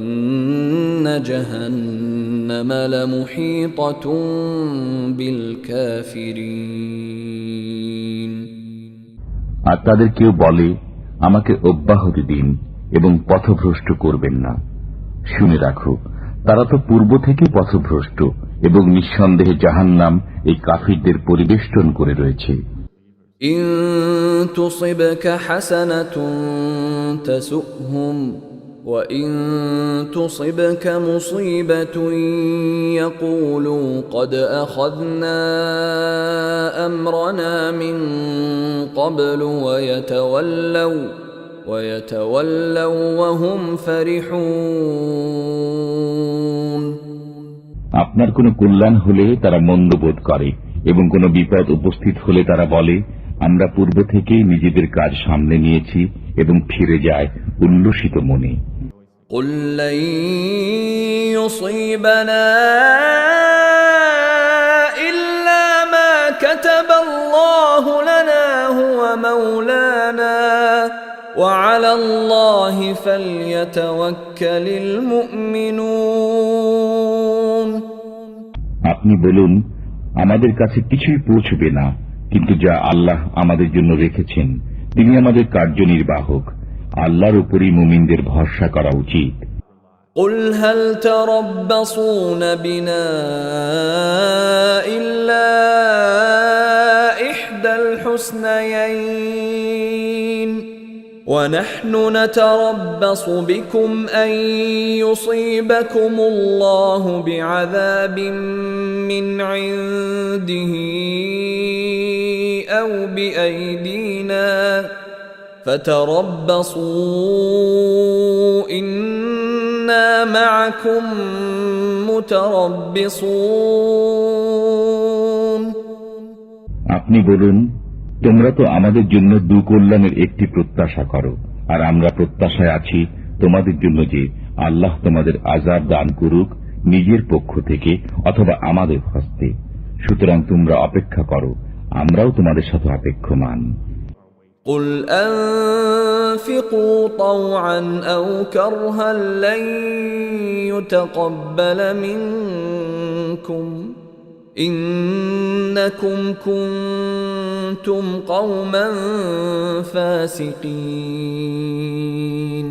جهنم لمحيطة بالكافرين আর তাদের কেউ বলে, আমাকে অব্যাহতি দিন এবং পথভ্রষ্ট করবেন না। শুনে রাখো, তারা তো পূর্ব থেকে পথভ্রষ্ট এবং নিঃসন্দেহে জাহান্নাম এই কাফিরদের পরিবেষ্টন করে রয়েছে। إن تصبك حسنة تسؤهم وإن تصبك مصيبة يقولوا قد أخذنا أمرنا من قبل ويتولوا وهم فرحون আপনার কোনো কল্যাণ হলে তারা মন্দ বোধ করে এবং কোনো বিপদ উপস্থিত হলে তারা বলে, আমরা পূর্ব থেকেই নিজেদের কাজ সামলে নিয়েছি, এবং ফিরে যায় উল্লসিত মনে। قل لن يصيبنا إلا ما كتب الله لنا هو مولانا وعلى الله فليتوكل المؤمنون আপনি বলুন, আমাদের কাছে কিছুই পৌঁছবে না, কিন্তু যা আল্লাহ আমাদের জন্য রেখেছেন তিনি আমাদের কার্যনির্বাহক। আল্লাহর উপরই মুমিনদের ভরসা করা উচিত। قل هل تربصون بنا إلا إحدى الحسنيين ونحن نتربص بكم أن يصيبكم الله بعذاب من عنده أو بأيدينا فتربصوا إنا معكم متربصون আপনি বলুন, তোমরা তো আমাদের জন্য দুকল্যাণের একটি প্রত্যাশা করো, আর আমরা প্রত্যাশায় আছি তোমাদের জন্য যে আল্লাহ তোমাদের আযাব দান করুক নিজের পক্ষ থেকে অথবা আমাদের হস্তে। সুতরাং তোমরা অপেক্ষা করো, আমরাও তোমাদের সাথে অপেক্ষমান। قل أنفقوا طوعا أو كرها لن يتقبل منكم إنكم كنتم قوما فاسقين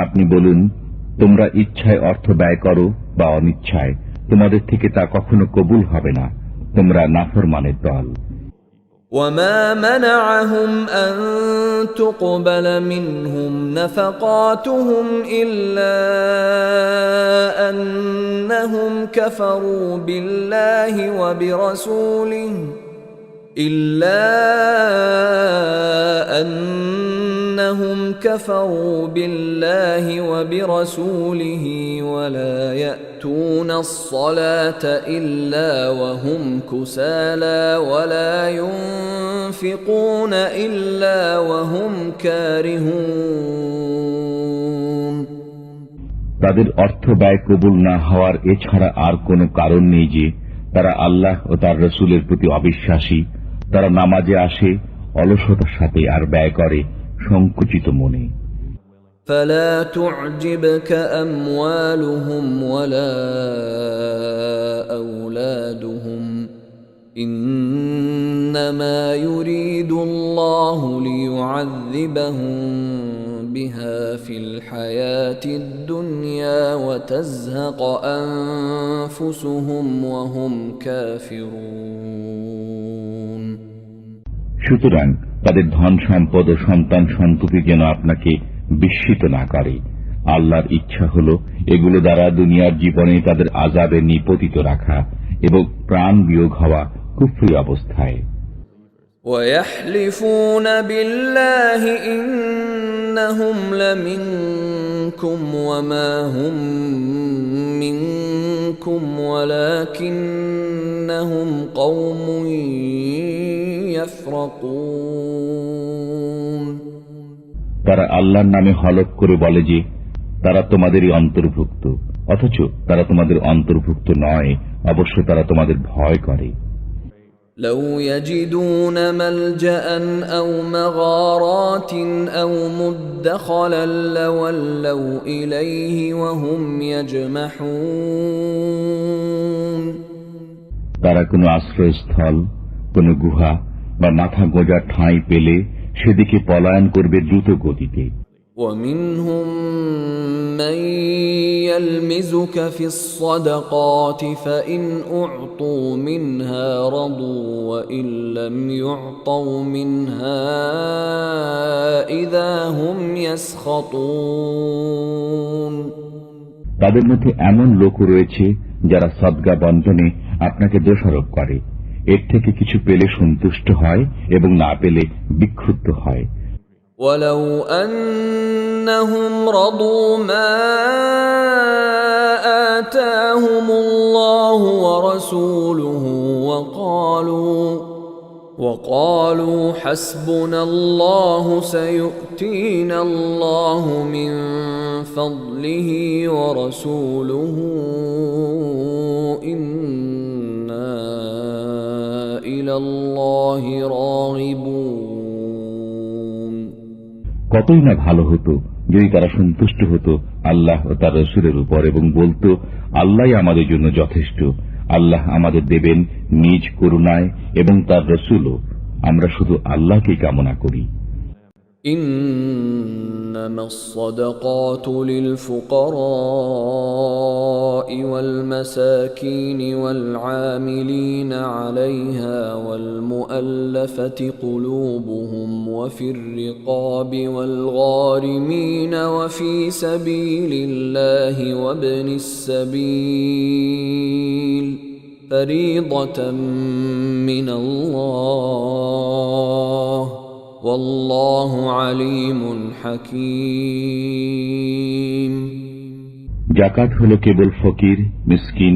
আপনি বলুন, তোমরা ইচ্ছায় অর্থ ব্যয় করো বা অনিচ্ছায়, তোমাদের থেকে তা কখনো কবুল হবে না, তোমরা নাফরমানের দল। وما منعهم أن تقبل منهم نفقاتهم إلا أنهم كفروا بالله وبرسوله ولا يأتون الصلاة إلا وهم كسالى ولا ينفقون إلا وهم كارهون তাদের অর্থ ব্যয় কবুল না হওয়ার এছাড়া আর কোনো কারণ নেই যে তারা আল্লাহ ও তার রসুলের প্রতি অবিশ্বাসী। তারা নামাজে আসে অলসতার সাথে আর ব্যয় করে সংকুচিত মনে। فلا تعجبك أموالهم ولا أولادهم إنما يريد الله ليعذبهم بها في الحياة الدنيا وتزهق أنفسهم وهم كافرون সুতরাং তাদের ধন সম্পদ ও সন্তান সন্ততি যেন আপনাকে বিস্মিত না করে। আল্লাহর ইচ্ছা হল এগুলো দ্বারা দুনিয়ার জীবনে তাদের আযাবে নিপতিত রাখা এবং প্রাণ বিয়োগ হওয়া কুফরি অবস্থায়। ويحلفون بالله إنهم لمنكم وما هم منكم ولكنهم قوم يفرقون তারা আল্লাহর নামে হলফ করে বলে যে তারা তোমাদেরই অন্তর্ভুক্ত, অথচ তারা তোমাদের অন্তর্ভুক্ত নয়। অবশ্য তারা তোমাদের ভয় করে। لو يجدون ملجأ أو مغارات أو مدخلا لولوا إليه وهم يجمحون তারা কোনো আশ্রয়স্থল, কোনো গুহা বা মাথা গোঁজার ঠাঁই পেলে সেদিকে পলায়ন করবে দ্রুত গতিতে। ومنهم من يلمزك في الصدقات فإن أعطوا منها رضوا وإن لم يعطوا منها إذا هم يسخطون তাদের মধ্যে এমন লোক রয়েছে যারা সদকা বন্টনে আপনাকে দোষারোপ করে। এর থেকে কিছু পেলে সন্তুষ্ট হয় এবং না পেলে বিক্ষুব্ধ হয়। ولو أنهم رضوا ما آتاهم الله ورسوله وقالوا حسبنا الله سيؤتينا الله من فضله ورسوله إنا إلى الله راغبون কতই না ভালো হতো যদি তারা সন্তুষ্ট হতো আল্লাহ ও তার রাসূলের উপর এবং বলতো আল্লাহই আমাদের জন্য যথেষ্ট, আল্লাহ আমাদের দেবেন নিজ করুণায় এবং তার রাসূলও, আমরা শুধু আল্লাহকে কামনা করি। إنما الصدقات للفقراء والمساكين والعاملين عليها والمؤلفة قلوبهم وفي الرقاب والغارمين وفي سبيل الله وابن السبيل فريضة من الله والله عليم حكيم যাকাত হলো কেবল ফকির, মিসকিন,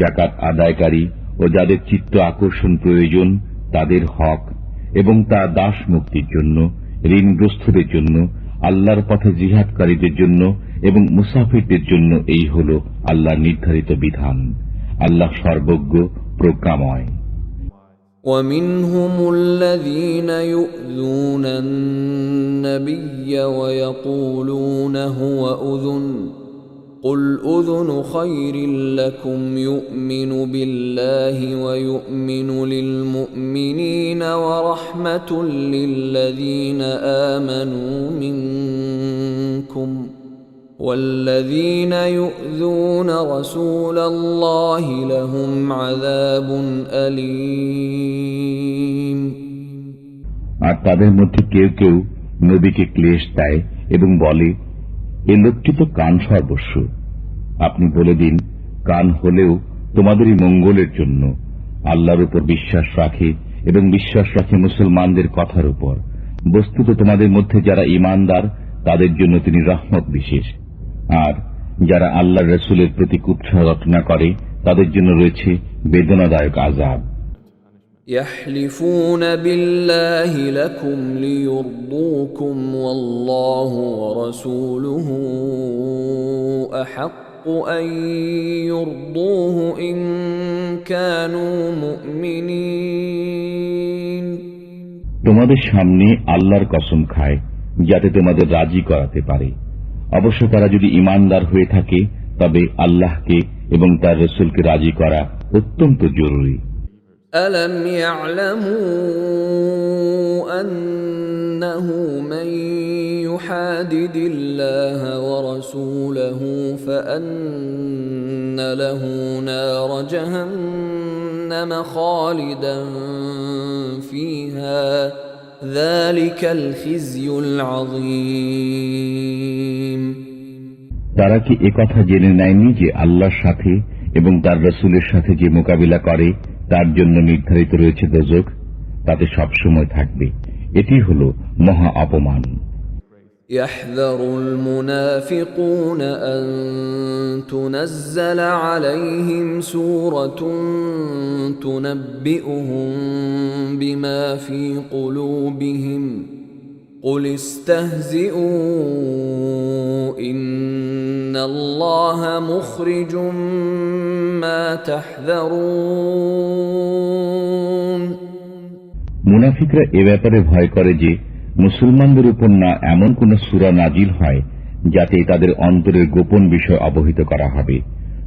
যাকাত আদায়কারী ও যাদের চিত্ত আকর্ষণ প্রয়োজন তাদের হক, এবং তা দাস মুক্তির জন্য, ঋণগ্রস্তদের জন্য, আল্লাহর পথে জিহাদকারীদের জন্য এবং মুসাফিরদের জন্য এই হল আল্লাহর নির্ধারিত বিধান। আল্লাহ সর্বজ্ঞ, প্রজ্ঞাময়। ومنهم الذين يؤذون النبي ويقولون هو أذن قل أذن خير لكم يؤمن بالله ويؤمن للمؤمنين ورحمة للذين آمنوا منكم والذين يؤذون رسول الله لهم عذاب أليم আর তাদের মধ্যে কেউ কেউ নবীকে ক্লেশ দেয় এবং বলে, এ লোকটি তো কান সর্বস্ব। আপনি বলে দিন, কান হলেও তোমাদেরই মঙ্গলের জন্য। আল্লাহর উপর বিশ্বাস রাখে এবং বিশ্বাস রাখে মুসলমানদের কথার উপর। বস্তুত তোমাদের মধ্যে যারা ঈমানদার তাদের জন্য তিনি রহমত বিশেষ। আর যারা আল্লাহর রাসূলের প্রতি কুৎসা রটনা করে তাদের জন্য রয়েছে বেদনাদায়ক আযাব। يحلفون بالله لكم ليرضوكم والله ورسوله أحق أن يرضوه إن كانوا مؤمنين। তোমাদের সামনে আল্লাহর কসম খায় যাতে তোমাদের রাজি করাতে পারে। অবশ্য তারা যদি ঈমানদার হয়ে থাকে তবে আল্লাহকে এবং তার রাসূলকে রাজি করা অত্যন্ত জরুরি। ألم يعلموا أنه من يحادد الله ورسوله فأن له نار جهنم خالدا فيها ذلك الخزي العظيم। তারা কি একথা জেনে নেয়নি যে আল্লাহর সাথে এবং তার রাসূলের সাথে যে মোকাবিলা করে তার জন্য নির্ধারিত রয়েছে দোজখ, তাতে সবসময় থাকবে। এটি হল মহা অপমান। يحذر المنافقون أن تنزل عليهم سورة تنبئهم بما في قلوبهم قل استهزئوا إن الله مخرج ما تحذرون। মুনাফিকরা এ ব্যাপারে ভয় করে যে মুসলমানদের উপর না এমন কোন সূরা নাজিল হয় যাতে তাদের অন্তরের গোপন বিষয় অবহিত করা হবে।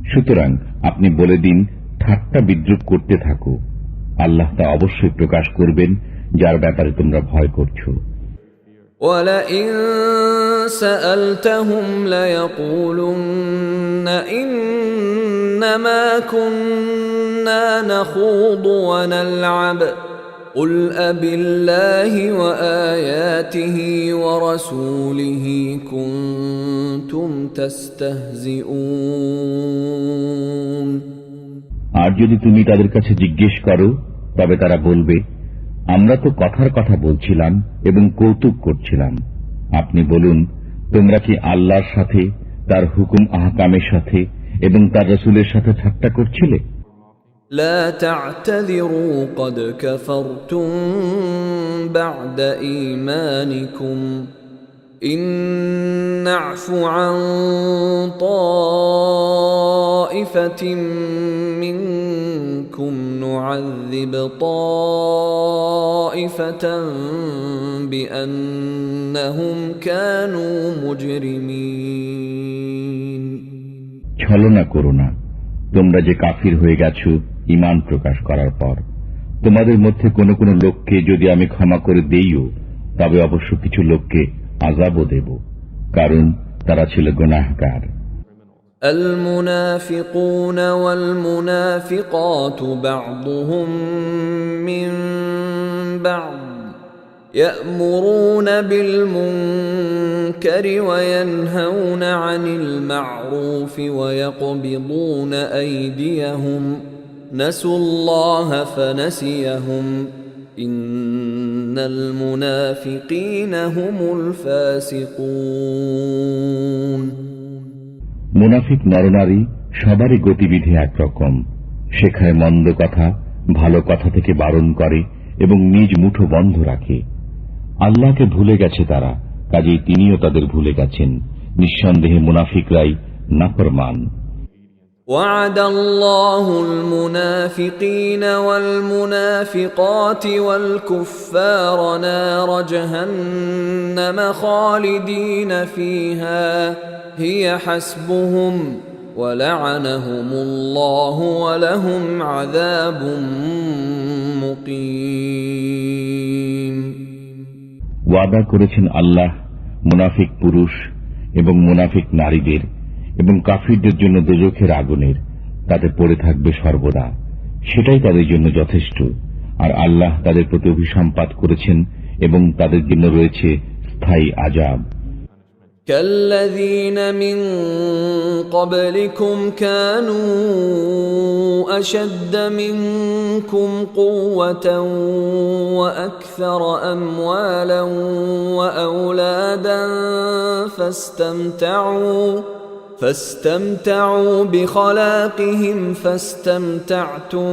সুতরাং আপনি বলে দিন, ঠাট্টা বিদ্রুপ করতে থাকো, আল্লাহ তা অবশ্যই প্রকাশ করবেন যার ব্যাপারে তোমরা ভয় করছো। وَلَئِن سَأَلْتَهُمْ لَيَقُولُنَّ إِنَّمَا كُنَّا نَخُوضُ وَنَلْعَبُ قُلْ أَبِاللَّهِ وَآيَاتِهِ وَرَسُولِهِ كُنتُمْ تَسْتَهْزِئُونَ। আর যদি তুমি তাদের কাছে জিজ্ঞেস করো তবে তারা বলবে, আমরা তো কথার কথা বলছিলাম এবং কৌতুক করছিলাম। আপনি বলুন, তোমরা কি আল্লাহর সাথে, তার হুকুম আহকামের সাথে এবং তার রাসূলের সাথে ঠাট্টা করছিলে? لا تعتذروا قد كفرتم بعد إيمانكم إن نعف عن طائفة منكم نعذب طائفة بأنهم كانوا مجرمين। ছলনা করো না, তোমরা যে কাফির হয়ে গেছো ঈমান প্রকাশ করার পর। তোমাদের মধ্যে কোন কোন লোককে যদি আমি ক্ষমা করে দেইও তবে অবশ্য কিছু লোককে আযাবও দেব, কারণ তারা ছিল গুনাহগার। المنافقون والمنافقات بعضهم من بعض يأمرون بالمنكر وينهون عن المعروف ويقبضون أيديهم نسوا الله فنسيهم إن المنافقين هم الفاسقون। মুনাফিক নরনারী সবারই গতিবিধি একরকম, শেখায় মন্দ কথা, ভালো কথা থেকে বারণ করে এবং নিজ মুঠো বন্ধ রাখে। আল্লাহকে ভুলে গেছে তারা, কাজেই তিনিও তাদের ভুলে গেছেন। নিঃসন্দেহে মুনাফিকরাই নাফরমান। وعد الله المنافقين والمنافقات والكفار نار جهنم خالدين فيها هي حسبهم ولعنهم الله ولهم عذاب مقيم। ওয়াদা করেছেন আল্লাহ মুনাফিক পুরুষ এবং মুনাফিক নারীদের এবং কাফিরদের জন্য দোজখের আগুনের, তাতে পড়ে থাকবে সর্বদা, সেটাই তাদের জন্য যথেষ্ট। আর আল্লাহ তাদের প্রতি অভিসম্পাত করেছেন এবং তাদের জন্য রয়েছে স্থায়ী আযাব। كالذين من قبلكم كانوا أشد منكم قوة وأكثر أموالا وأولادا فاستمتعوا بخلاقهم فاستمتعتم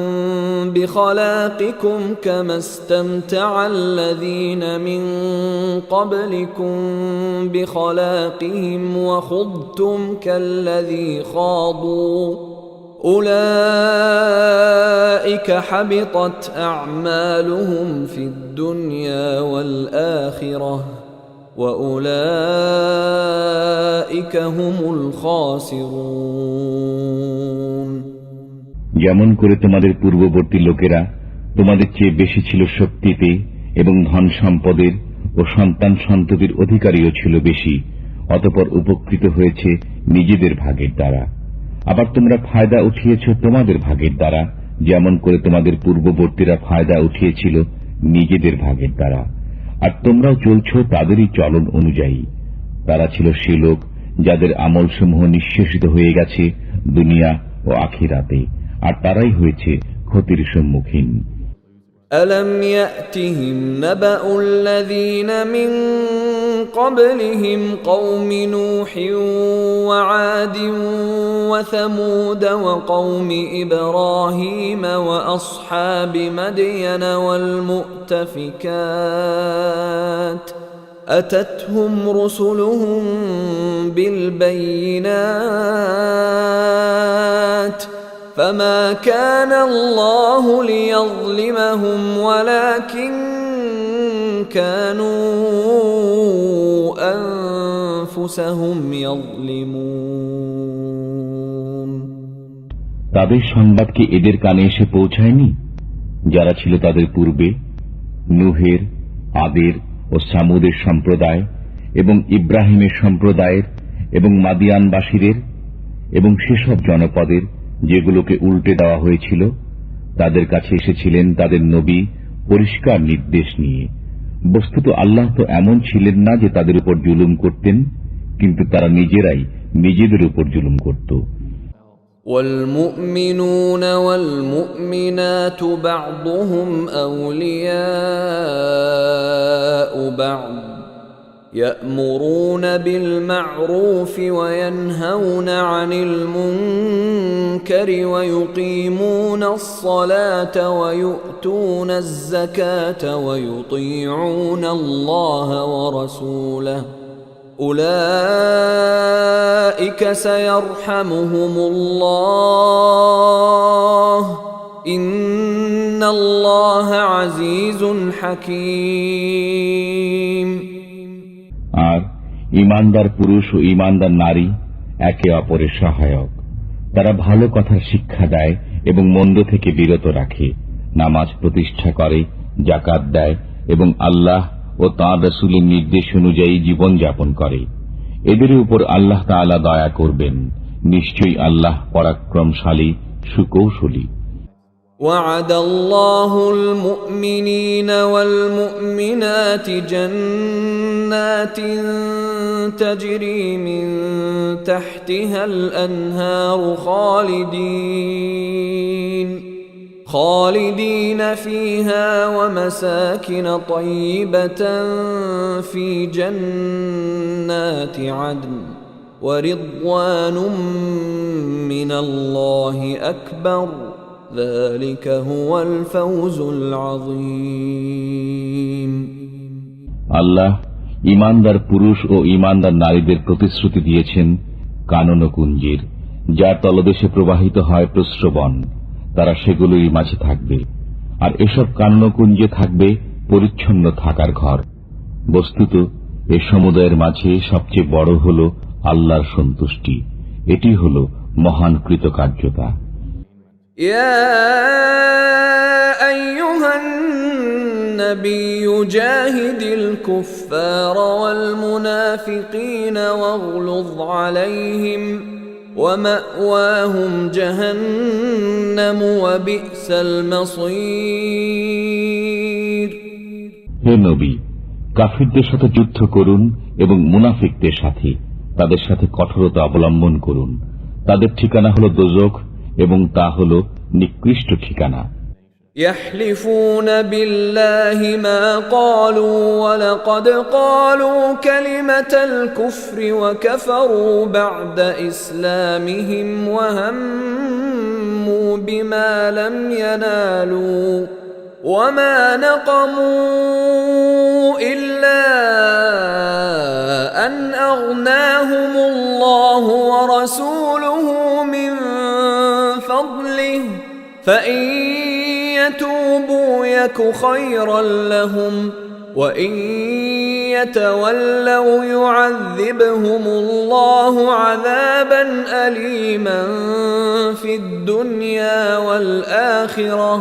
بخلاقكم كما استمتع الذين من قبلكم بخلاقهم وخضتم كالذي خاضوا أولئك حبطت أعمالهم في الدنيا والآخرة وأولئك هم الخاسرون। যেমন করে তোমাদের পূর্ববর্তী লোকেরা তোমাদের চেয়ে বেশি ছিল শক্তিতে এবং ধন সম্পদের ও সন্তান সন্ততির অধিকারীও ছিল বেশি, অতঃপর উপকৃত হয়েছে নিজেদের ভাগের দ্বারা। আবার তোমরা ফায়দা উঠিয়েছ তোমাদের ভাগের দ্বারা, যেমন করে তোমাদের পূর্ববর্তীরা ফায়দা উঠিয়েছিল নিজেদের ভাগের দ্বারা। আর তোমরাও চলছ তাদেরই চলন অনুযায়ী। তারা ছিল সে লোক যাদের আমলসমূহ নিঃশেষিত হয়ে গেছে দুনিয়া ও আখিরাতে, আর তারাই হয়েছে ক্ষতির সম্মুখীন। ألم يأتهم نبأ الذين من قبلهم قوم نوح وعاد وثمود وقوم إبراهيم وأصحاب مدين والمؤتفكات أتتهم رسلهم بالبينات فما كان الله ليظلمهم ولكن كانوا أنفسهم يظلمون। তাদের সংবাদ কি এদের কানে এসে পৌঁছায়নি যারা ছিল তাদের পূর্বে, নূহের, আদের ও সামুদের সম্প্রদায় এবং ইব্রাহিমের সম্প্রদায়ের এবং মাদিয়ানবাসীদের এবং সেসব জনপদের যেগুলোকে উল্টে দেওয়া হয়েছিল? তাদের কাছে এসেছিলেন তাদের নবী পরিষ্কার নির্দেশ নিয়ে। বস্তুত আল্লাহ তো এমন ছিলেন না যে তাদের উপর জুলুম করতেন, কিন্তু তারা নিজেরাই নিজেদের উপর জুলুম করত। والمؤمنون والمؤمنات بعضهم أولياء بعض يأمرون بالمعروف وينهون عن المنكر ويقيمون الصلاة ويؤتون الزكاة ويطيعون الله ورسوله أولئك سيرحمهم الله إن الله عزيز حكيم। আর ঈমানদার পুরুষ ও ঈমানদার নারী একে অপরের সহায়ক। তারা ভালো কথার শিক্ষা দেয় এবং মন্দ থেকে বিরত রাখে, নামাজ প্রতিষ্ঠা করে, যাকাত দেয় এবং আল্লাহ ও তাঁর রাসূলের নির্দেশ অনুযায়ী জীবন যাপন করে। এদের উপর আল্লাহ তাআলা দয়া করবেন। নিশ্চয়ই আল্লাহ পরাক্রমশালী, সুকৌশলী। وعد الله المؤمنين والمؤمنات جنات تجري من تحتها الأنهار خالدين فيها ومساكن طيبة في جنات عدن ورضوان من الله أكبر ذلك هو الفوز العظيم। আল্লাহ ঈমানদার পুরুষ ও ঈমানদার নারীদের প্রতিশ্রুতি দিয়েছেন কানন কুঞ্জের, যার তলদেশে প্রবাহিত হয় প্রস্রবণ। তারা সেগুলোই মাঝে থাকবে, আর এসব কাননকুঞ্জে থাকবে পরিচ্ছন্ন থাকার ঘর। বস্তুত এ সমুদায়ের মাঝে সবচেয়ে বড় হল আল্লাহর সন্তুষ্টি। এটি হল মহান কৃতকার্যতা। يا أيها النبي جاهد الكفار والمنافقين واغلظ عليهم ومأواهم جهنم وبئس المصير। হে নবী, কাফিরদের সাথে যুদ্ধ করুন এবং মুনাফিকদের সাথে তাদের সাথে কঠোরতা অবলম্বন করুন। তাদের ঠিকানা হল দোজখ এবং তা হল নিকৃষ্ট ঠিকানা। يحلفون بالله ما قالوا ولقد قالوا كلمة الكفر وكفروا بعد إسلامهم وهموا بما لم ينالوا وما نقموا إلا أن أغناهم الله ورسوله من فضله فإن يتوبوا يك خيرا لهم وإن يتولوا يعذبهم الله عذابا أليما في الدنيا والآخرة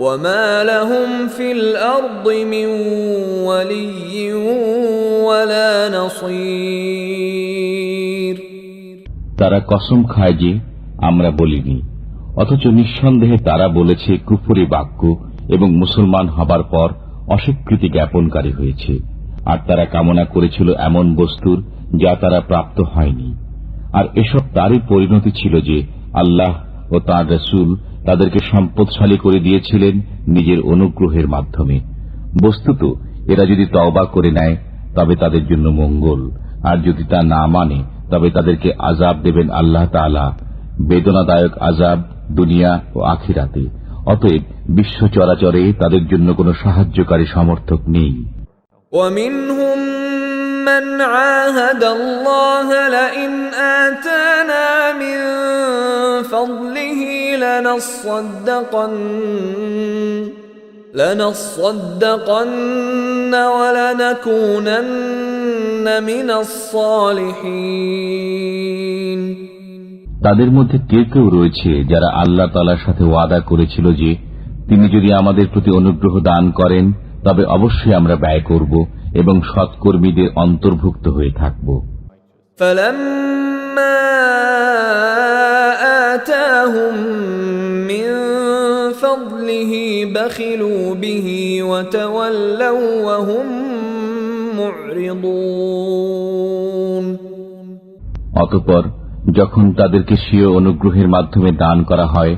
وما لهم في الأرض من ولي ولا نصير। তারা কসম খায় যে আমরা বলিনি, অথচ নিঃসন্দেহে তারা বলেছে কুফরি বাক্য এবং মুসলমান হবার পর অস্বীকৃতি জ্ঞাপনকারী হয়েছে। আর তারা কামনা করেছিল এমন বস্তুর যা তারা প্রাপ্ত হয়নি। আর এসব তারই পরিণতি ছিল যে আল্লাহ ও তাঁর রাসূল তাদেরকে সম্পদশালী করে দিয়েছিলেন নিজের অনুগ্রহের মাধ্যমে। বস্তুত এরা যদি তওবা করে নেয় তবে তাদের জন্য মঙ্গল, আর যদি তা না মানে তবে তাদেরকে আযাব দেবেন আল্লাহ তাআলা, বেদনাদায়ক আযাব দুনিয়া ও আখিরাতে। অতএব বিশ্ব চরাচরে তাদের জন্য কোনো সাহায্যকারী সমর্থক নেই। ومنهم من عاهد الله لئن آتانا من فضله لنصدقن ولنكونن من الصالحين। তাদের মধ্যে কেউ কেউ রয়েছে যারা আল্লাহ তাআলার সাথে ওয়াদা করেছিল যে তিনি যদি আমাদের প্রতি অনুগ্রহ দান করেন তবে অবশ্যই আমরা ব্যয় করব এবং সৎকর্মীদের অন্তর্ভুক্ত হয়ে থাকব। فَلَمَّا آتَاهُم مِّن فَضْلِهِ بَخِلُوا بِهِ وَتَوَلَّوْا وَهُم مُّعْرِضُونَ। অতঃপর যখন তাদেরকে স্বীয় অনুগ্রহের মাধ্যমে দান করা হয়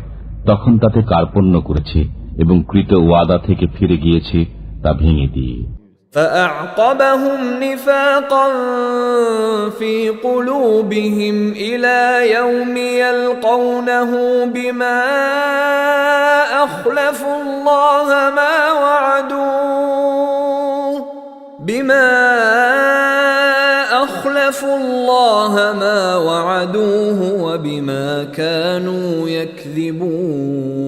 তখন তাতে কার্পণ্য করেছে এবং কৃত ওয়াদা থেকে ফিরে গিয়েছে তা ভেঙে দিয়ে। فأعقبهم نفاقا في قلوبهم إلى يوم يلقونه بما أخلفوا الله ما وعدوه وبما كانوا يكذبون।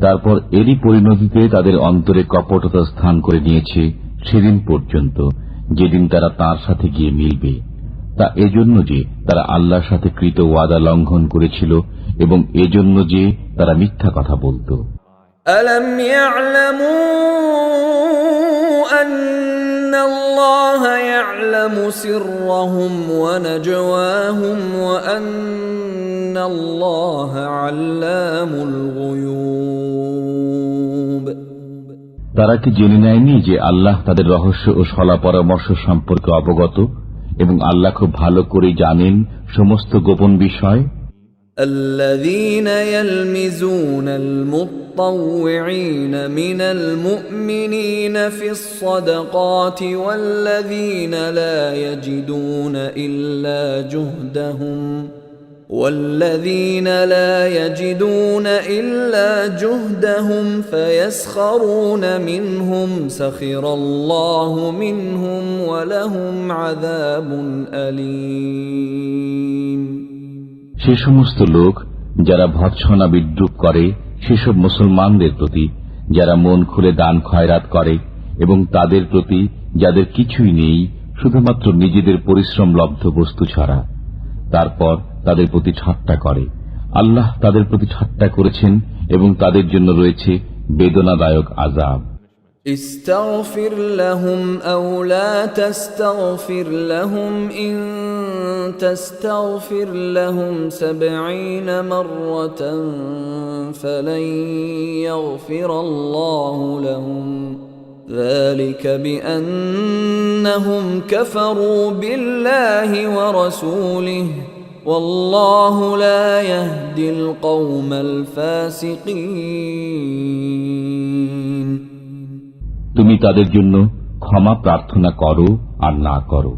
তারপর এরই পরিণতিতে তাদের অন্তরে কপটতা স্থান করে নিয়েছে সেদিন পর্যন্ত যেদিন তারা তাঁর সাথে গিয়ে মিলবে। তা এজন্য যে তারা আল্লাহর সাথে কৃত ওয়াদা লঙ্ঘন করেছিল এবং এজন্য যে তারা মিথ্যা কথা বলত। ألم يعلموا أن الله يعلم سرهم ونجواهم وأن الله علام الغيوب। তারা কি জেনে নেয়নি যে আল্লাহ তাদের রহস্য ও সলা পরামর্শ সম্পর্কে অবগত এবং আল্লাহ খুব ভালো করে জানেন সমস্ত গোপন বিষয়। الذين يلمزون المطوعين من المؤمنين في الصدقات والذين لا يجدون إلا جهدهم فيسخرون منهم سخر الله منهم ولهم عذاب أليم। সে সমস্ত লোক যারা ভৎসনা বিদ্রুপ করে সেসব মুসলমানদের প্রতি যারা মন খুলে দান খয়রাত করে এবং তাদের প্রতি যাদের কিছুই নেই শুধুমাত্র নিজেদের পরিশ্রম লব্ধ বস্তু ছাড়া, তারপর তাদের প্রতি ঠাট্টা করে। আল্লাহ তাদের প্রতি ঠাট্টা করেছেন এবং তাদের জন্য রয়েছে বেদনাদায়ক আযাব। استغفر لهم أو لا تستغفر لهم إن تستغفر لهم 70 مرة فلن يغفر الله لهم ذلك بأنهم كفروا بالله ورسوله والله لا يهدي القوم الفاسقين তুমি তাদের জন্য ক্ষমা প্রার্থনা করো আর না করো।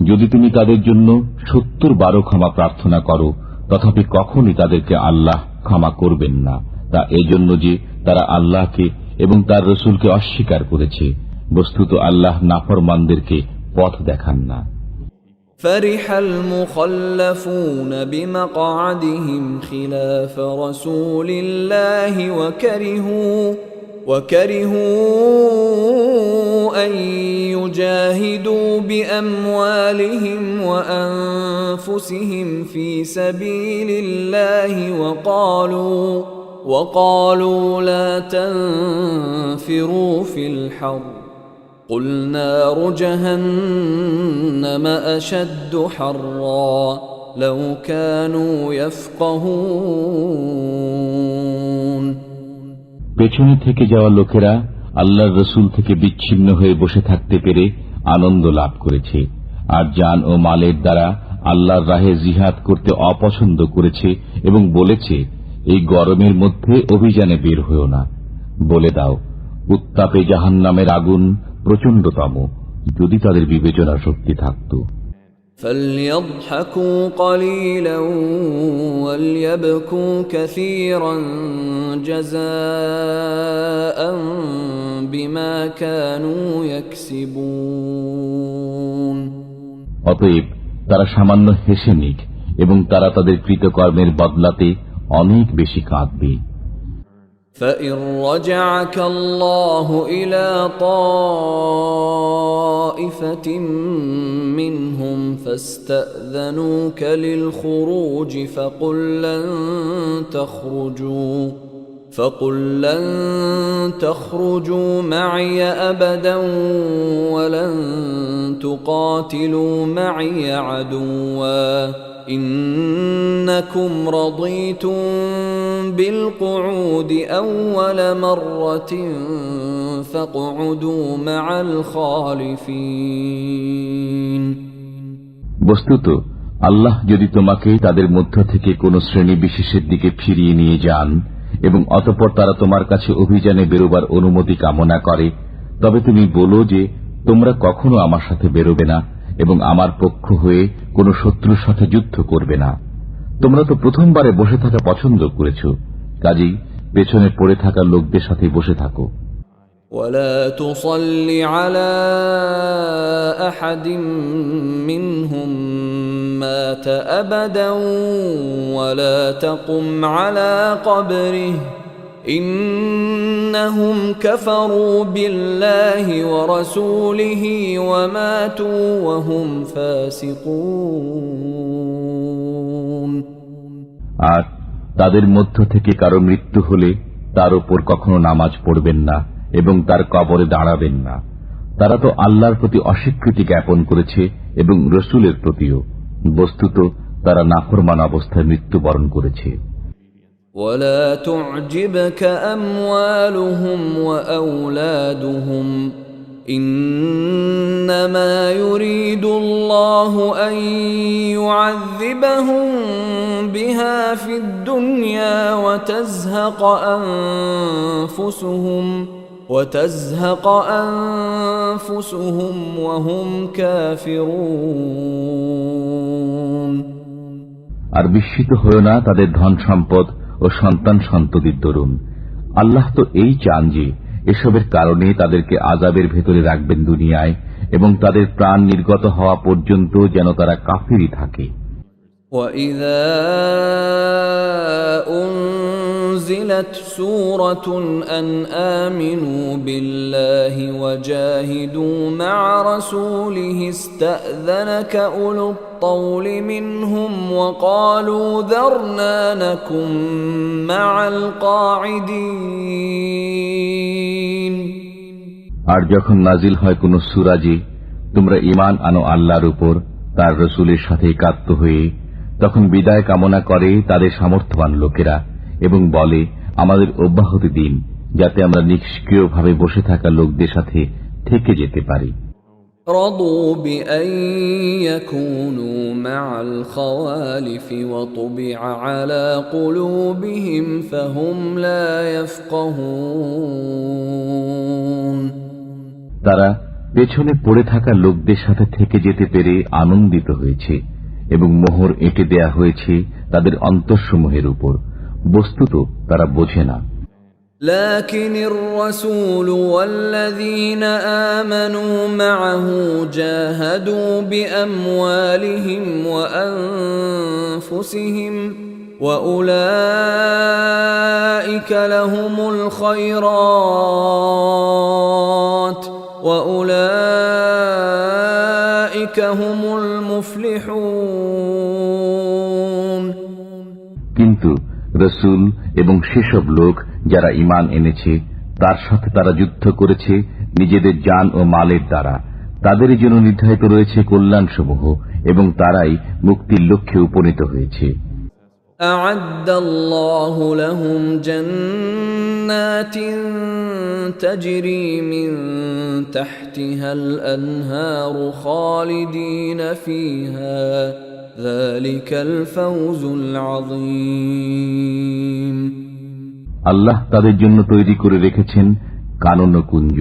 যদি তুমি তাদের জন্য 70 বারও ক্ষমা প্রার্থনা করো, তথাপি কখনই তাদেরকে আল্লাহ ক্ষমা করবেন না। তা এজন্য যে তারা আল্লাহকে এবং তার রসুলকে অস্বীকার করেছে। বস্তুত আল্লাহ নাফরমানদেরকে পথ দেখান না। فرح المخلفون بمقعدهم خلاف رسول الله وكرهوا أن يجاهدوا بأموالهم وأنفسهم في سبيل الله وقالوا لا تنفروا في الحر قل نار جهنم أشد حرا لو كانوا يفقهون পেছনে থেকে যাওয়া লোকেরা আল্লাহর রসুল থেকে বিচ্ছিন্ন হয়ে বসে থাকতে পেরে আনন্দ লাভ করেছে, আর জান ও মালের দ্বারা আল্লাহর রাহে জিহাদ করতে অপছন্দ করেছে এবং বলেছে, এই গরমের মধ্যে অভিযানে বের হয়েও না। বলে দাও, উত্তাপে জাহান্নামের আগুন প্রচণ্ডতম, যদি তাদের বিবেচনা শক্তি থাকত। فليضحكوا قليلا وليبكوا كثيرا جزاء بما كانوا يكسبون অতএব তারা সামান্য হেসে নিক এবং তারা তাদের কৃতকর্মের বদলাতে অনেক বেশি কাঁদবে। فإن رجعك الله إلى طائفة منهم فاستأذنوك للخروج فقل لن تخرجوا معي أبدا ولن تقاتلوا معي عدوا إنكم رضيتم بالقعود أول مرة فاقعدوا مع الخالفين বস্তুত আল্লাহ যদি তোমাকে তাদের মধ্য থেকে কোন শ্রেণী বিশেষের দিকে ফিরিয়ে নিয়ে যান এবং অতঃপর তারা তোমার কাছে অভিযানে বেরোবার অনুমতি কামনা করে, তবে তুমি বলো যে তোমরা কখনো আমার সাথে বেরোবে না এবং আমার পক্ষ হয়ে কোন শত্রুর সাথে যুদ্ধ করবে না। তোমরা তো প্রথমবারে বসে থাকা পছন্দ করেছ, কাজেই পেছনে পড়ে থাকা লোকদের সাথে বসে থাকো। ولا تصل على أحد منهم مات أبدا ولا تقم على قبره إنهم كفروا بالله ورسوله وماتوا وهم فاسقون আর তাদের মধ্য থেকে কারো মৃত্যু হলে তার উপর কখনো নামাজ পড়বেন না এবং তার কবরে দাঁড়াবেন না। তারা তো আল্লাহর প্রতি অস্বীকৃতি জ্ঞাপন করেছে এবং রসুলের প্রতিও। বস্তুত তারা নাফরমান অবস্থায় মৃত্যুবরণ করেছে। ولا تعجبك أموالهم وأولادهم إنما يريد الله أن يعذبهم بها في الدنيا وتزهق أنفسهم وهم كافرون আর বিস্মিত হয়ো না তাদের ধন সম্পদ ও সন্তান সন্ততির দরুন। আল্লাহ তো এই চান যে এসবের কারণে তাদেরকে আযাবের ভেতরে রাখবেন দুনিয়ায় এবং তাদের প্রাণ নির্গত হওয়া পর্যন্ত যেন তারা কাফিরই থাকে। وَإِذَا أُنزِلَتْ سُورَةٌ أَنْ آمِنُوا بِاللَّهِ وَجَاهِدُوا مَعَ رَسُولِهِ اسْتَأْذَنَكَ أُولُو الطَّوْلِ مِنْهُمْ وَقَالُوا ذَرْنَا نَكُن مَّعَ الْقَاعِدِينَ আর যখন নাজিল হয় কোন সূরা যে তোমরা ঈমান আনো আল্লাহর উপর, তার রসুলের সাথে একাত্ম হয়ে তখন বিদায় কামনা করে তাদের সামর্থ্যবান লোকেরা এবং বলে, আমাদের অব্যাহতি দিন, যাতে আমরা নিষ্ক্রিয়ভাবে বসে থাকা লোকদের সাথে থেকে যেতে পারি। رضوا بأن يكونوا مع الخوالف وطبع على قلوبهم فهم لا يفقهون। তারা পেছনে পড়ে থাকা লোকদের সাথে থেকে যেতে পেরে আনন্দিত হয়েছে এবং মোহর এঁটে দেয়া হয়েছে তাদের অন্তরসমূহের উপর, বস্তুত তারা বোঝে না। لكن الرسول والذين آمنوا معه جاهدوا بأموالهم وأنفسهم وأولئك لهم الخيرات وأولئك هم المفلحون। কিন্তু রসুল এবং সেসব লোক যারা ঈমান এনেছে তার সাথে তারা যুদ্ধ করেছে নিজেদের জান ও মালের দ্বারা, তাদের জন্য নির্ধারিত রয়েছে কল্যাণসমূহ এবং তারাই মুক্তির লক্ষ্যে উপনীত হয়েছে। أعد الله لهم جنات تجري من تحتها الأنهار خالدين فيها ذلك الفوز العظيم। আল্লাহ তাদের জন্য তৈরি করে রেখেছেন কানন কুঞ্জ,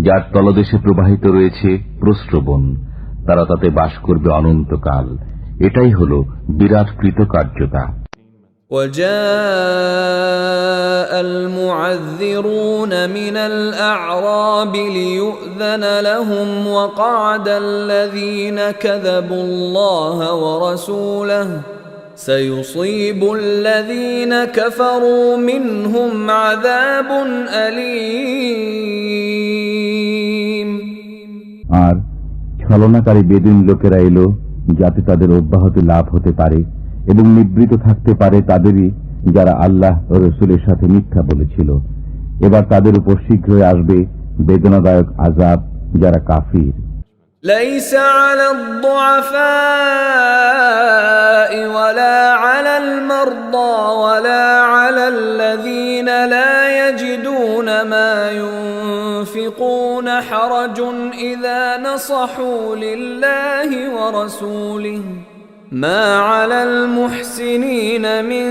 যার তলদেশে প্রবাহিত রয়েছে প্রস্রবণ, তারা তাতে বাস করবে অনন্তকাল। এটাই হল বিরাট কৃতকার্যতা। وجاء المعذرون من الأعراب ليؤذن لهم وقعد الذين كذبوا الله ورسوله سيصيب الذين كفروا منهم عذاب أليم। আর ছলনাকারী বেদুইন লোকেরা এলো যাতে তাদের অব্যাহতি লাভ হতে পারে এবং নিবৃত থাকতে পারে তাদেরই যারা আল্লাহ ও রসুলের সাথে মিথ্যা বলেছিল। এবার তাদের উপর শীঘ্রই আসবে বেদনাদায়ক আযাব যারা কাফির। ليس على الضعفاء ولا على المرضى ولا على الذين لا يجدون ما ينفقون حرج إذا نصحوا لله ورسوله ما على المحسنين من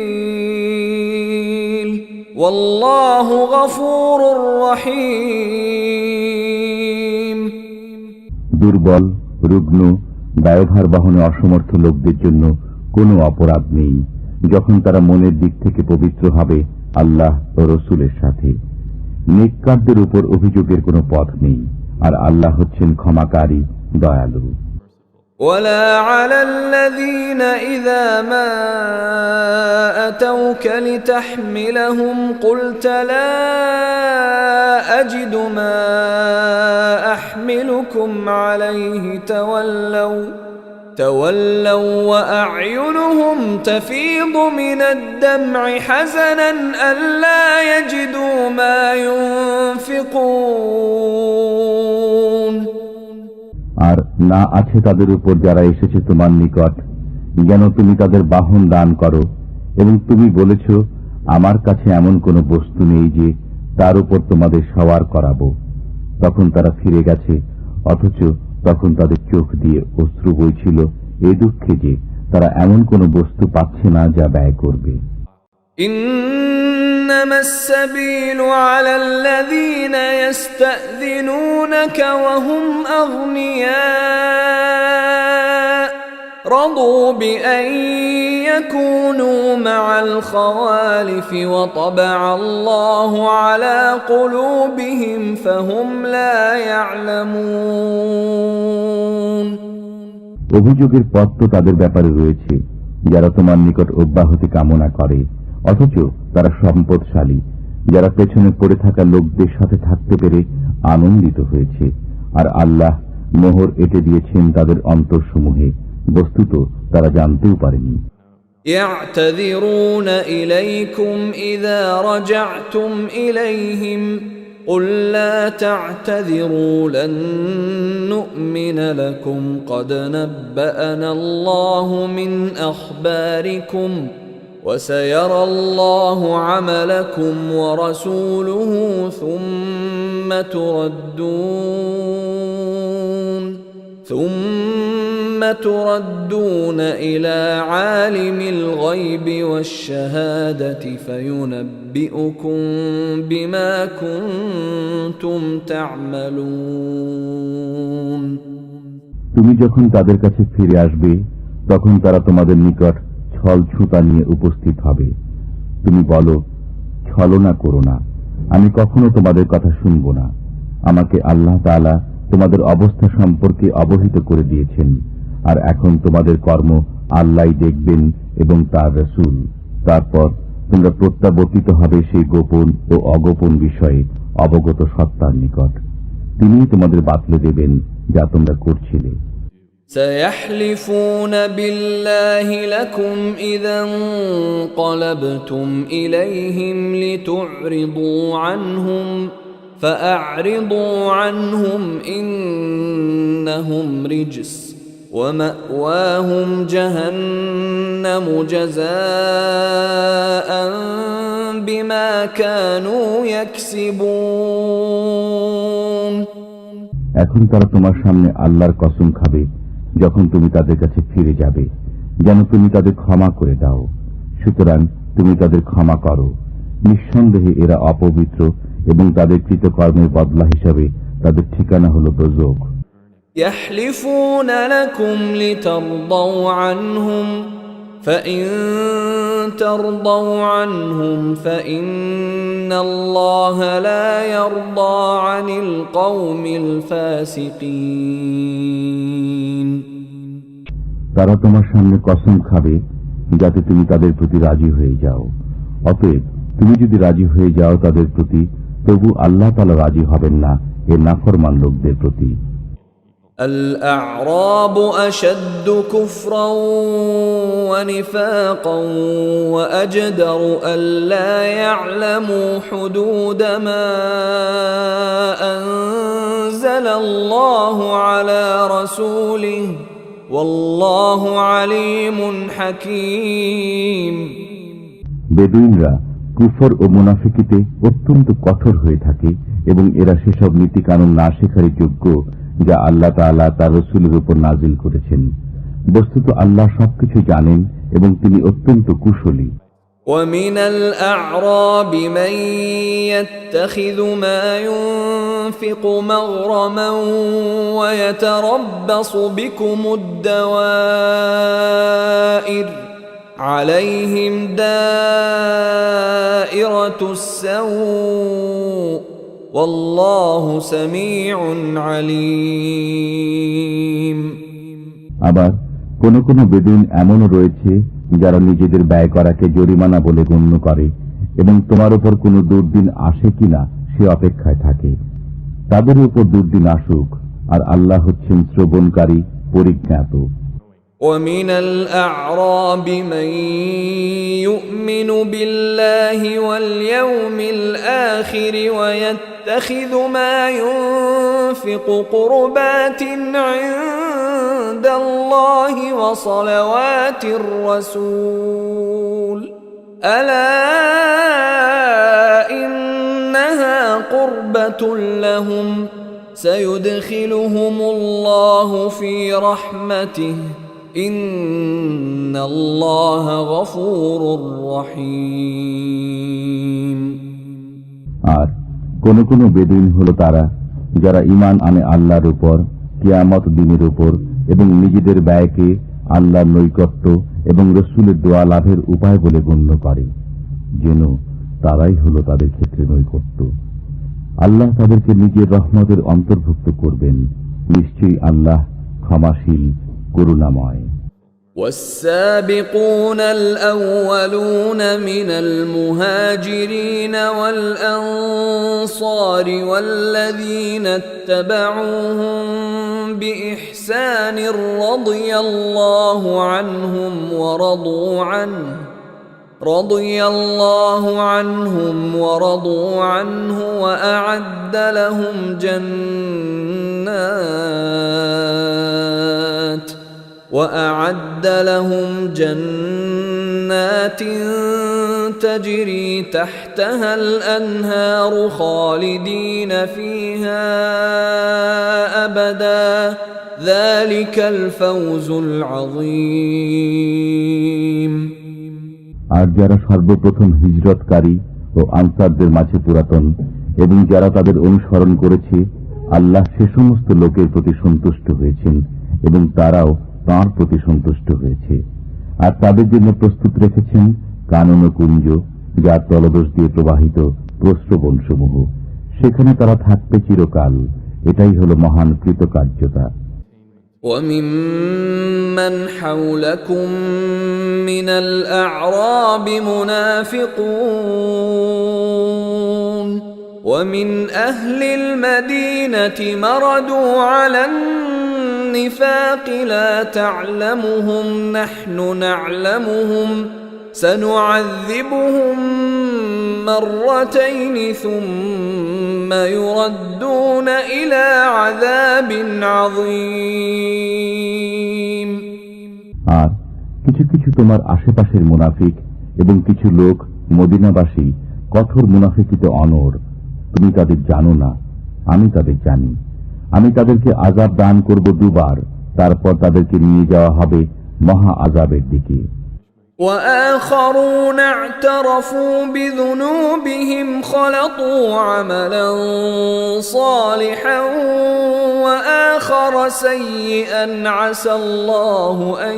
سبيل والله غفور رحيم। দুর্বল, রুগ্ন, দায়ভার বহনে অসমর্থ লোকদের জন্য কোনো অপরাধ নেই যখন তারা মনের দিক থেকে পবিত্র হবে আল্লাহ ও রসুলের সাথে। নেককারদের উপর অভিযোগের কোনো পথ নেই, আর আল্লাহ হচ্ছেন ক্ষমাকারী, দয়ালু। ولا على الذين إذا ما أتوك لتحملهم قلت لا أجد ما أحملكم عليه تولوا وأعينهم تفيض من الدمع حزنا ألا يجدوا ما ينفقون। আর না আছে তাদের উপর যারা এসেছে তোমার নিকট, যেন তুমি তাদের বাহন দান করো, এবং তুমি বলেছ আমার কাছে এমন কোনো বস্তু নেই যে তার উপর তোমাদের সওয়ার করাবো। তখন তারা ফিরে গেছে, অথচ তখন তাদের চোখ দিয়ে অশ্রু বইছিল এই দুঃখে যে তারা এমন কোনো বস্তু পাচ্ছে না যা ব্যয় করবে। إنما السبيل على الذين يستأذنونك وهم أغنياء رضوا بأن يكونوا مع الخوالف وطبع الله على قلوبهم فهم لا يعلمون। অভিযোগের পথ তো তাদের ব্যাপারে রয়েছে যারা তোমার নিকট অব্যাহতি কামনা করে, অথচ তারা সম্পদশালী, যারা পেছনে পড়ে থাকা লোকদের সাথে থাকতে পেরে আনন্দিত হয়েছে, আর আল্লাহ মোহর এঁটে দিয়েছেন তাদের অন্তরসমূহে, বস্তুত তারা জানতেও পারেনি। يعتذرون إليكم إذا رجعتم إليهم قل لا تعتذروا لن نؤمن لكم قد نبأنا الله من أخباركم وسيرى الله عملكم ورسوله ثم تردون إلى عالم الغيب والشهادة فينبئكم بما كنتم تعملون তুমি যখন তাদের কাছে ফিরে আসবে তখন তারা তোমাদের নিকট ছল ছুতা নিয়ে উপস্থিত হবে। তুমি বলো, ছলনা করো না, আমি কখনো তোমাদের কথা শুনব না। আমাকে আল্লাহ তাআলা তোমাদের অবস্থা সম্পর্কে অবহিত করে দিয়েছেন, আর এখন তোমাদের কর্ম আল্লাহই দেখবেন এবং তার রাসূল। তারপর তোমরা প্রত্যাবর্তিত হবে সেই গোপন ও অগোপন বিষয়ে অবগত সত্তার নিকট। তিনিই তোমাদের বাতলে দেবেন যা তোমরা করছিলে। سيحلفون بالله لكم إذا انقلبتم إليهم لتعرضوا عنهم فأعرضوا عنهم إنهم رجس ومأواهم جهنم جزاء بما كانوا يكسبون এখন তারা তোমার সামনে আল্লাহর কসম খাবে যখন তুমি তাদের কাছে ফিরে যাবে, যেন তুমি তাদের ক্ষমা করে দাও। সুতরাং তুমি তাদের ক্ষমা করো। নিঃসন্দেহে এরা অপবিত্র এবং তাদের কৃতকর্মের বদলা হিসাবে তাদের ঠিকানা হল দোজখ। يحلفون لكم لترضوا عنهم فإن ترضوا عنهم فإن الله لا يرضى عن القوم الفاسقين তারা তোমার সামনে কসম খাবে যাতে তুমি তাদের প্রতি রাজি হয়ে যাও। অতএব তুমি যদি রাজি হয়ে যাও তাদের প্রতি, তবু আল্লাহ তাআলা রাজি হবেন না এ নাফরমান লোকদের প্রতি। الأعراب أشد كفرا ونفاقا وأجدر ألا يعلموا حدود ما أنزل الله على رسوله والله عليم حكيم বেদুইনরা কুফর ও মুনাফিকিতে অত্যন্ত কঠোর হয়ে থাকে এবং এরা সেসব নীতি কানুন না শেখারই যোগ্য যা আল্লাহ তাআলা তার রাসূলের উপর নাযিল করেছেন। বস্তুত আল্লাহ সবকিছু জানেন এবং তিনি অত্যন্ত কুশলী। ومن الأعراب من يتخذ ما ينفق مغرما ويتربص بكم الدوائر عليهم دائرة السوء والله سميع عليم আবার কোন কোন বেদুইন এমনও রয়েছে যারা নিজেদের ব্যয় করাকে জরিমানা বলে গণ্য করে এবং তোমার উপর কোন দুর্দিন আসে কিনা সে অপেক্ষায় থাকে। তাদের উপর দুর্দিন আসুক, আর আল্লাহ হচ্ছেন শ্রবণকারী, পরিজ্ঞাত। ومن الأعراب من يؤمن بالله واليوم الآخر ويتخذ ما ينفق قربات عند الله وصلوات الرسول ألا إنها قربة لهم سيدخلهم الله في رحمته إن الله غفور رحيم আর কোন কোন বেদুইন হলো তারা যারা ঈমান আনে আল্লাহর উপর, কিয়ামত দিনের উপর এবং নিজেদের ব্যয়কে আল্লাহর নৈকট্য এবং রাসূলের দোয়া লাভের উপায় বলে গণ্য করে, যেন তারাই হলো তাদের ক্ষেত্রে নৈকট্য। আল্লাহ তাদেরকে নিজের রহমতের অন্তর্ভুক্ত করবেন। নিশ্চয়ই আল্লাহ ক্ষমাশীল, করুণাময়। والسابقون الأولون من المهاجرين والأنصار والذين اتبعوهم بإحسان رضي الله عنهم ورضوا عنه رضي الله عنهم ورضوا عنه وأعد لهم جنات تجري تحتها الأنهار خالدين فيها أبدا ذلك الفوز العظيم। আর যারা সর্বপ্রথম হিজরতকারী ও আনসারদের মাঝে পুরাতন এবং যারা তাদের অনুসরণ করেছে, আল্লাহ সে সমস্ত লোকের প্রতি সন্তুষ্ট হয়েছেন এবং তারাও তাঁর প্রতি সন্তুষ্ট হয়েছে। আর তাদের জন্য প্রস্তুত রেখেছেন কানন ও কুঞ্জ, যার তলদেশ দিয়ে প্রবাহিত প্রস্রবণসমূহ। সেখানে তারা থাকবে চিরকাল। এটাই হল মহান কৃতকার্যতা। وَمِمَّنْ حَوْلَكُمْ مِنَ الْأَعْرَابِ مُنَافِقُونَ وَمِنْ أَهْلِ الْمَدِينَةِ مَرَدُوا عَلَى النِّفَاقِ لَا تَعْلَمُهُمْ نَحْنُ نَعْلَمُهُمْ سَنُعَذِّبُهُمْ مرتين ثم يردون إلى عذاب عظيم। আর কিছু কিছু তোমার আশেপাশের মুনাফিক এবং কিছু লোক মদিনাবাসী কঠোর মুনাফিকিতে অনড়। তুমি তাদের জানো না, আমি তাদের জানি। আমি তাদেরকে আযাব দান করব দুবার, তারপর তাদেরকে নিয়ে যাওয়া হবে মহা আযাবের দিকে। وآخرون اعترفوا بذنوبهم خلطوا عملا صالحا وآخر سيئا عسى الله أن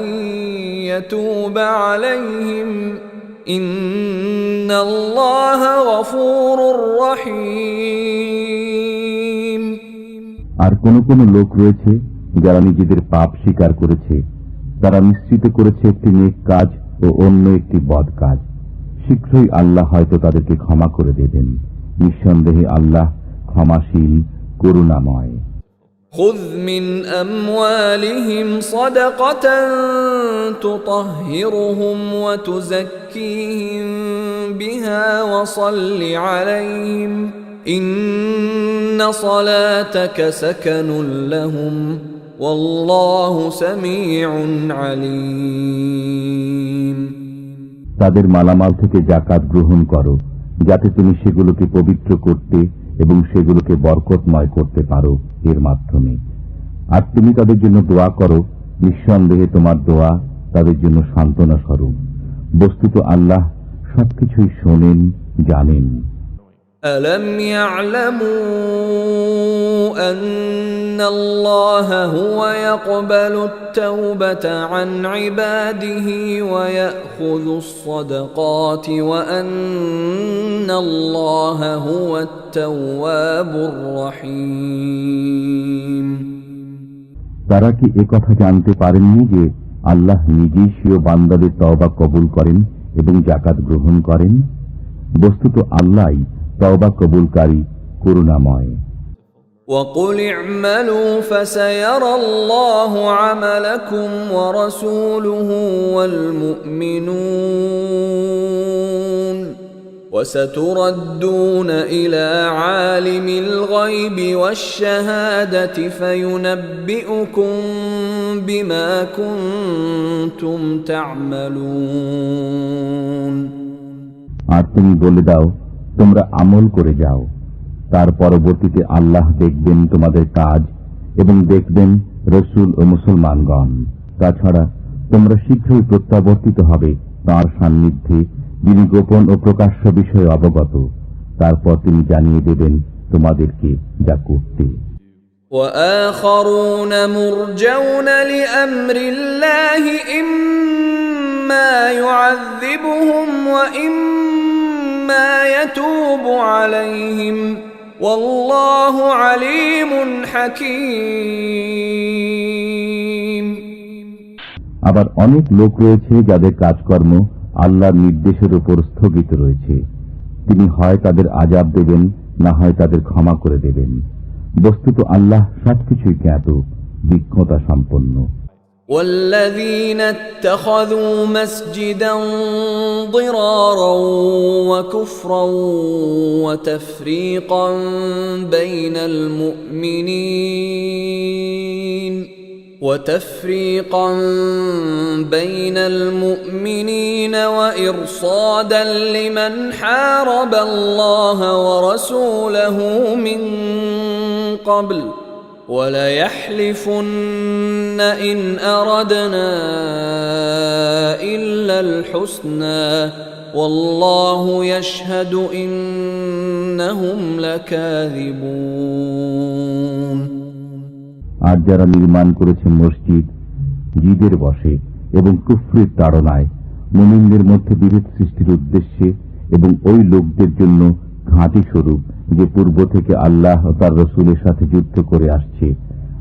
يتوب عليهم إن الله غفور رحيم। আর কোন কোন লোক রয়েছে যারা নিজেদের পাপ স্বীকার করেছে, তারা মিশ্রিত করেছে একটি নেক কাজ ও অন্য একটি বদ কাজ। শীঘ্রই আল্লাহ হয়তো তাদেরকে ক্ষমা করে দেবেন। নিঃসন্দেহে আল্লাহ ক্ষমাশীল, করুণাময়। خذ من أموالهم صدقة تطهرهم وتزكيهم بها وصل عليهم إن صلاتك سكن لهم والله سميع عليم। তাদের মালামাল থেকে যাকাত গ্রহণ করো, যাতে তুমি সেগুলোকে পবিত্র করতে এবং সেগুলোকে বরকতময় করতে পারো এর মাধ্যমে। আর তুমি তাদের জন্য দোয়া করো, নিঃসন্দেহে তোমার দোয়া তাদের জন্য সান্ত্বনা স্বরূপ। বস্তুত আল্লাহ সবকিছুই শোনেন, জানেন। ألم يعلموا أن الله هو يقبل التوبة عن عباده ويأخذ الصدقات وأن الله هو التواب الرحيم। তারা কি একথা জানতে পারেননি যে আল্লাহ নিজেই স্বীয় বান্দাদের তওবা কবুল করেন এবং যাকাত গ্রহণ করেন? বস্তুত আল্লাহই তওবা কবুলকারী, করুণাময়। وَقُلِ اعْمَلُوا فَسَيَرَى اللَّهُ عَمَلَكُمْ وَرَسُولُهُ وَالْمُؤْمِنُونَ وَسَتُرَدُّونَ إِلَى عَالِمِ الْغَيْبِ وَالشَّهَادَةِ فَيُنَبِّئُكُم بِمَا كُنتُمْ تَعْمَلُونَ। আর তুমি বলে দাও, তোমরা আমল করে যাও, তার পরবর্তীতে আল্লাহ দেখবেন তোমাদের কাজ এবং দেখবেন রাসূল ও মুসলমানগণ। তাছাড়া তোমরা শীঘ্রই প্রত্যাবর্তিত হবে তাঁর সান্নিধ্যে, যিনি গোপন ও প্রকাশ্য বিষয়ে অবগত। তারপর তিনি জানিয়ে দেবেন তোমাদেরকে যা করতে। وآخرون مرجون لأمر الله إما يعذبهم وإما يتوب عليهم والله عليم حكيم। আবার অনেক লোক রয়েছে যাদের কাজকর্ম আল্লাহর নির্দেশের উপর স্থগিত রয়েছে। তিনি হয় তাদের আযাব দেবেন, না হয় তাদের ক্ষমা করে দেবেন। বস্তুত আল্লাহ সবকিছুই জ্ঞাত, বিজ্ঞতা সম্পন্ন। والذين اتخذوا مسجدا ضرارا وكفرا وتفريقا بين المؤمنين وإرصادا لمن حارب الله ورسوله من قبل وليحلفن إن أردنا إلا الحسنى والله يشهد إنهم لكاذبون আর যারা নির্মাণ করেছে মসজিদ জিদের বশে এবং কুফরির তাড়নায় মুমিনদের মধ্যে বিভেদ সৃষ্টির উদ্দেশ্যে এবং ওই লোকদের জন্য ঘাঁটি স্বরূপ যে পূর্ব থেকে আল্লাহ ও তার রসুলের সাথে যুদ্ধ করে আসছে,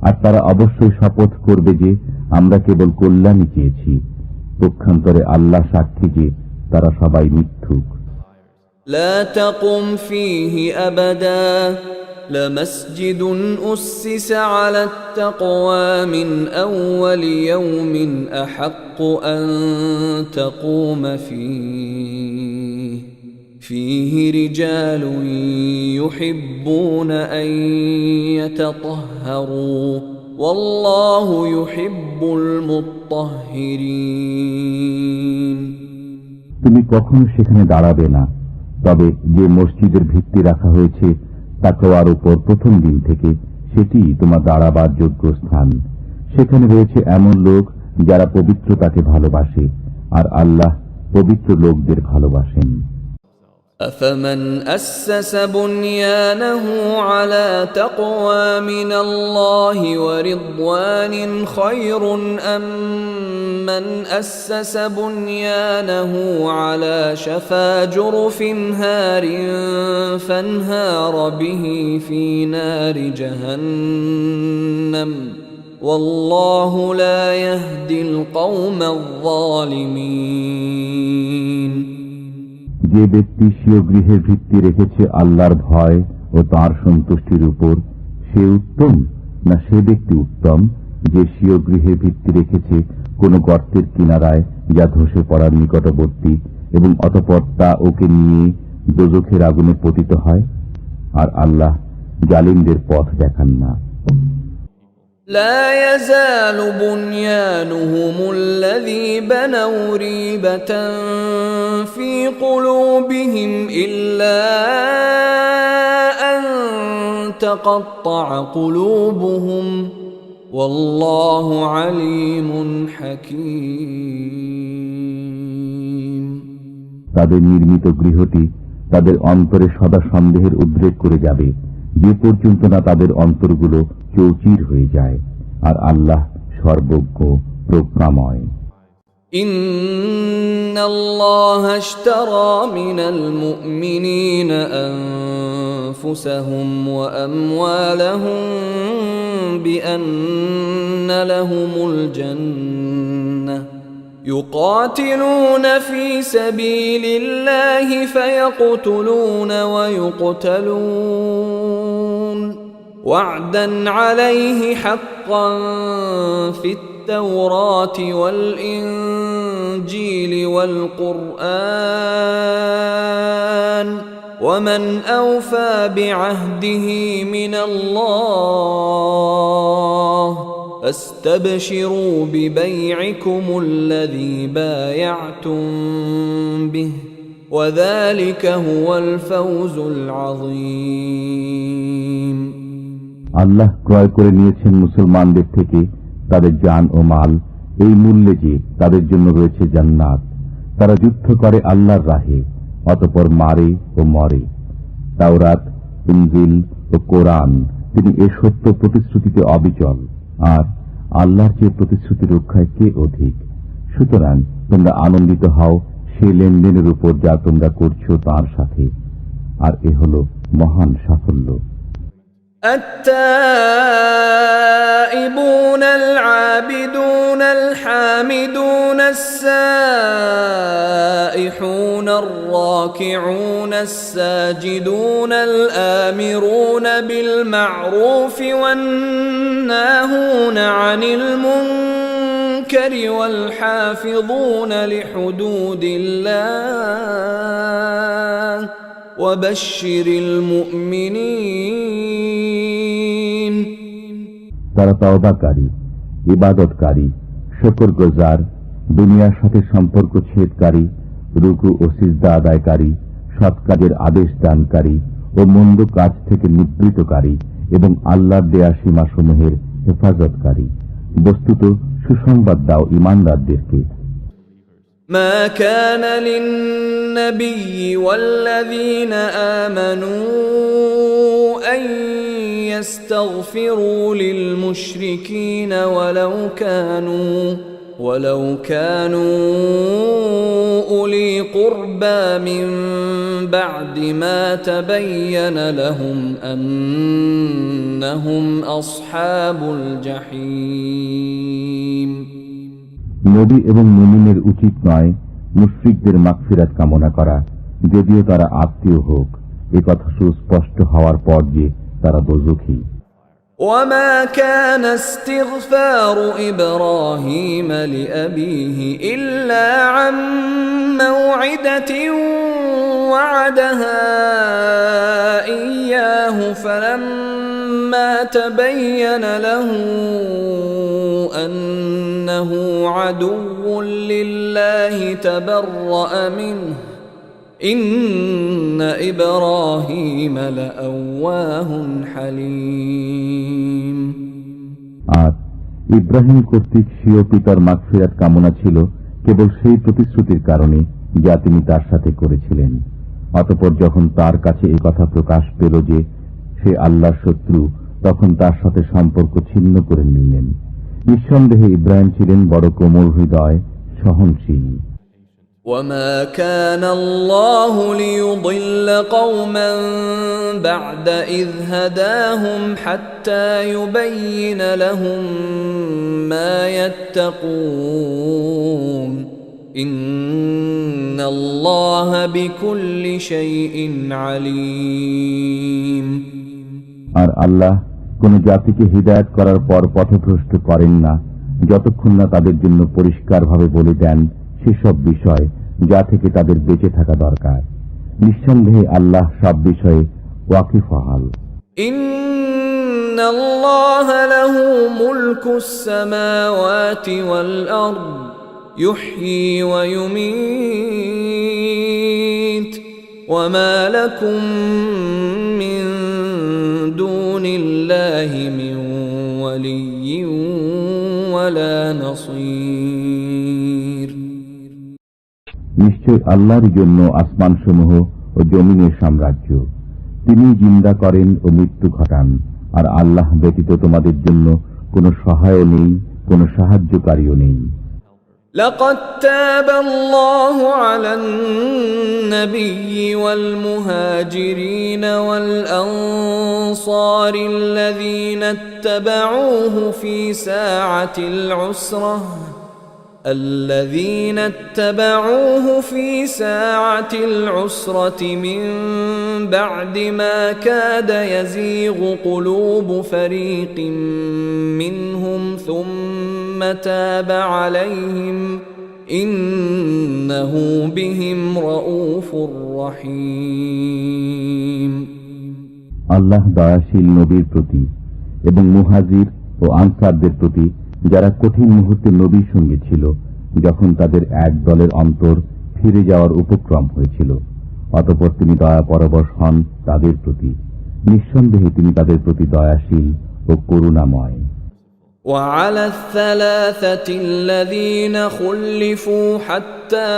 আর তারা অবশ্যই শপথ করবে যে আমরা কেবল কল্যাণই চেয়েছি। পক্ষান্তরে আল্লাহ সাক্ষী যে তারা সবাই মিথ্যুক। لا تقم فيه أبدا لمسجد أسس على التقوى من أول يوم أحق أن تقوم فيه رجال يحبون أن يتطهروا والله يحب المطهرين তুমি কখনো সেখানে দাঁড়াবে না, তবে যে মসজিদের ভিত্তি রাখা হয়েছে তাকওয়ার উপর প্রথম দিন থেকে, সেটি তোমার দাঁড়াবার যোগ্য স্থান। সেখানে রয়েছে এমন লোক যারা পবিত্রতাকে ভালোবাসে, আর আল্লাহ পবিত্র লোকদের ভালোবাসেন। أفمن أسس بنيانه على تقوى من الله ورضوان خير أم من أسس بنيانه على شفا جرف هار فانهار به في نار جهنم والله لا يهدي القوم الظالمين যে ব্যক্তি স্বীয় গৃহের ভিত্তি রেখেছে আল্লাহর ভয় ও তাঁর সন্তুষ্টির উপর, সে উত্তম না সে ব্যক্তি উত্তম যে স্বীয় গৃহের ভিত্তি রেখেছে কোন গর্তের কিনারায় যা ধসে পড়ার নিকটবর্তী এবং অতঃপর তা ওকে নিয়ে দোজখের আগুনে পতিত হয়? আর আল্লাহ জালিমদের পথ দেখান না। لا يزال بنيانهم الذي بنوا ريبة في قلوبهم إلا أن تقطع قلوبهم والله عليم حكيم তাদের নির্মিত গৃহটি তাদের অন্তরে সদা সন্দেহের উদ্রেক করে যাবে, যে পর্যন্ত না তাদের অন্তরগুলো চৌচির হয়ে যায়, আর আল্লাহ সর্বজ্ঞ প্রজ্ঞাময়। ইন্নাল্লাহ আশতারা মিনাল মুমিনিনা আনফুসাহুম ওয়া আমওয়ালাহুম বিআন্না লাহুমুল জান্নাহ يقاتلون في سبيل الله فيقتلون ويقتلون وعدا عليه حقا في التوراة والإنجيل والقرآن ومن أوفى بعهده من الله فاستبشروا ببيعكم الذي بايعتم به وذلك هو الفوز العظيم আল্লাহ ক্রয় করে নিয়েছেন মুসলমানদের থেকে তাদের জান ও মাল এই মূল্যে যে তাদের জন্য রয়েছে জান্নাত। তারা যুদ্ধ করে আল্লাহর রাহে, অতঃপর মারে ও মরে। তাওরাত, ইনজিল ও কোরআন তিনি এ সত্য প্রতিশ্রুতিতে অবিচল, আর আল্লাহর যে প্রতিশ্রুতি রক্ষায় কে অধিক। সুতরাং তোমরা আনন্দিত হও সে লেনদেনের উপর যা তোমরা করছো তার সাথে, আর এ হল মহান সাফল্য। التائبون العابدون الحامدون السائحون الراكعون الساجدون الآمرون بالمعروف والناهون عن المنكر المنكر والحافظون لحدود الله وبشر المؤمنين তারা তওবাকারী, ইবাদতকারী, শুকরগুজার, দুনিয়ার সাথে সম্পর্ক ছেদকারী, রুকু ও সিজদা আদায়কারী, সৎ কাজের আদেশ দানকারী ও মন্দ কাজ থেকে নিবৃতকারী এবং আল্লাহর দেয়া সীমাসমূহের হেফাজতকারী। বস্তুত সুসংবাদ দাও ঈমানদারদেরকে। ما كان للنبي والذين آمنوا أن يستغفروا للمشركين ولو كانوا أولي قربى من بعد ما تبين لهم أنهم أصحاب الجحيم নবী এবং মুমিনের উচিত নয় মুশরিকদের মাগফিরাত কামনা করা, যদিও তারা আত্মীয় হোক, এ কথা সুস্পষ্ট হওয়ার পর যে তারা দোজখী। وما كان استغفار إبراهيم لأبيه إلا عن موعدة وعدها إياه فلما تبين له أنه عدو لله تبرأ منه إن إبراهيم لأواه حليم আর ইব্রাহিম কর্তৃক স্বীয় পিতার মাগফিরাত কামনা ছিল কেবল সেই প্রতিশ্রুতির কারণে যা তিনি তার সাথে করেছিলেন। অতঃপর যখন তার কাছে এই কথা প্রকাশ পেল যে সে আল্লাহর শত্রু, তখন তার সাথে সম্পর্ক ছিন্ন করে নিলেন। নিঃসন্দেহে ইব্রাহিম ছিলেন বড় কোমল হৃদয়, সহনশীল। وما كان الله ليضل قوما بعد إذ هداهم حتى يبين لهم ما يتقون إن الله بكل شيء عليم আর আল্লাহ কোন জাতিকে হিদায়াত করার পর পথভ্রষ্ট করেন না যতক্ষণ না তাদের জন্য পরিষ্কারভাবে বলে দেন সেসব বিষয় যা থেকে তাদের বেঁচে থাকা দরকার। নিঃসন্দেহে আল্লাহ সব বিষয়ে ওয়াকিফহাল। ইন্নাল্লাহা লাহু মুলকুস সামাওয়াতি ওয়াল আরদ ইউহয়ী ওয়া ইউমীত ওয়া মা লাকুম মিন দুনিল্লাহি মিন ওয়ালিয়্যিন ওয়ালা নাসীর। নিশ্চয় আল্লাহর জন্য আসমানসমূহ ও জমিনের সাম্রাজ্য। তিনি জিন্দা করেন ও মৃত্যু ঘটান, আর আল্লাহ ব্যতীত তোমাদের জন্য কোনো সহায় নেই, কোনো সাহায্যকারীও নেই। لقد تاب الله على النبي والمهاجرين والأنصار الذين اتبعوه في ساعة العسرة من بعد ما كاد يزيغ قلوب فريق منهم ثم تاب عليهم إنه بهم رؤوف رحيم আল্লাহ দয়াশীল নবীর প্রতি এবং মুহাজির ও আনসারদের প্রতি যারা কঠিন মুহূর্তে নবীর সঙ্গে ছিল, যখন তাদের এক দলের অন্তর ফিরে যাওয়ার উপক্রম হয়েছিল, অতঃপর তিনি দয়া পরবশ হন তাদের প্রতি। নিঃসন্দেহে তিনি তাদের প্রতি দয়াশীল ও করুণাময়। وعلى الثلاثة الذين خلفوا حتى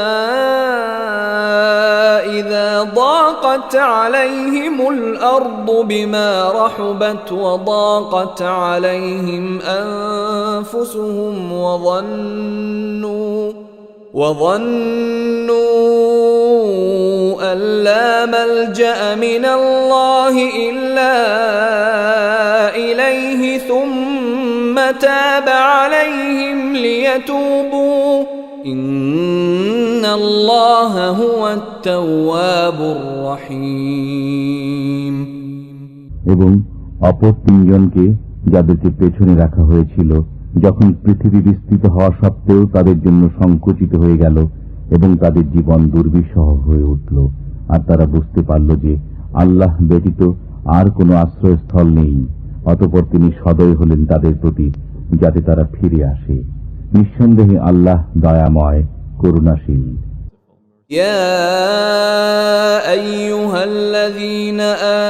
إذا ضاقت عليهم الأرض بما رحبت وضاقت عليهم أنفسهم وظنوا أن لا ملجأ من الله إلا إليه ثم تاب عليهم ليتوبوا إن الله هو التواب الرحيم এবং অপর তিনজনকে যাদেরকে পেছনে রাখা হয়েছিল যখন পৃথিবী বিস্তৃত হওয়া সত্ত্বেও তাদের জন্য সংকুচিত হয়ে গেল এবং তাদের জীবন দুর্বিষহ হয়ে উঠল, আর তারা বুঝতে পারল যে আল্লাহ ব্যতীত আর কোনো আশ্রয়স্থল নেই, অতঃপর তিনি সদয় হলেন তাদের প্রতি যাতে তারা ফিরে আসে। নিঃসন্দেহে আল্লাহ দয়াময়, করুণাশীল। يا أيها الذين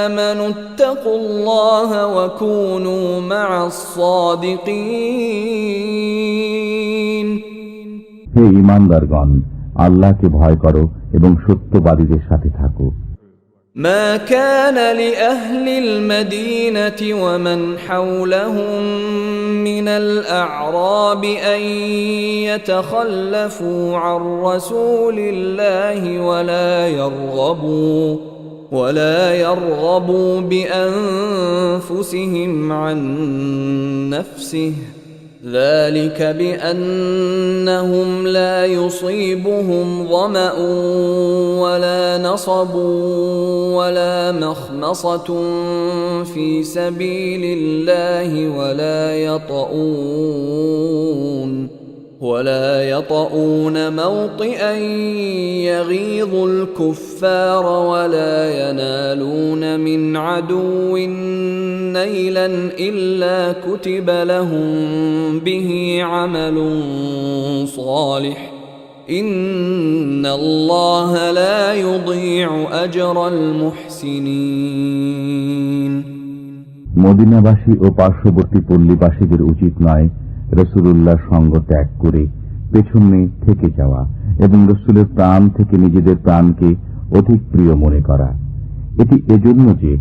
آمنوا اتقوا الله وكونوا مع الصادقين। হে ঈমানদারগণ, আল্লাহকে ভয় করো এবং সত্যবাদীদের সাথে থাকো। ما كان لأهل المدينة ومن حولهم من الأعراب أن يتخلفوا عن رسول الله ولا يرغبوا بأنفسهم عن نفسه، ذلك بأنهم لا يصيبهم ظمأ ولا نصب ولا مخمصة في سبيل الله ولا يطؤون موطئا يغيظ الكفار ولا ينالون من عدو نيلا إلا كتب لهم به عمل صالح إن الله لا يضيع أجر المحسنين। মদিনাবাসী ও পার্শ্ববর্তী পল্লীবাসীদের উচিত নয় রাসূলুল্লাহ সঙ্গ ত্যাগ করে পেছনে থেকে যাওয়া এবং রাসূলের প্রাণ থেকে নিজেদের প্রাণকে অধিক প্রিয় মনে করা। এটি এজন্য যে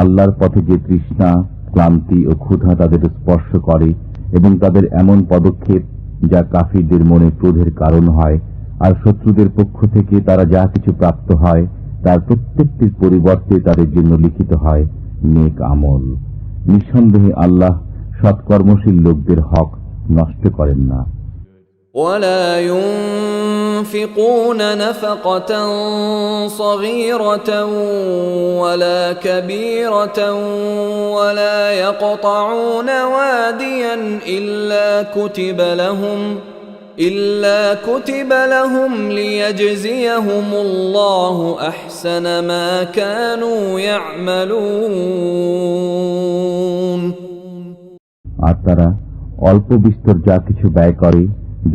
আল্লাহর পথে যে তৃষ্ণা, ক্লান্তি ও ক্ষুধা তাদের স্পর্শ করে এবং তাদের এমন পদক্ষেপ যা কাফিরদের মনে ক্রোধের কারণ হয়, আর শত্রুদের পক্ষ থেকে তারা যা কিছু প্রাপ্ত হয় তার প্রত্যেকটির পরিবর্তে তাদের জন্য লিখিত হয় নেক আমল। নিঃসন্দেহে আল্লাহ সৎকর্মশীল লোকদের হক নষ্ট করেন না। ولا ينفقون نفقة صغيرة ولا كبيرة ولا يقطعون واديا إلا كتب لهم ليجزيهم الله أحسن ما كانوا يعملون। আর তারা অল্প বিস্তর যা কিছু ব্যয় করে,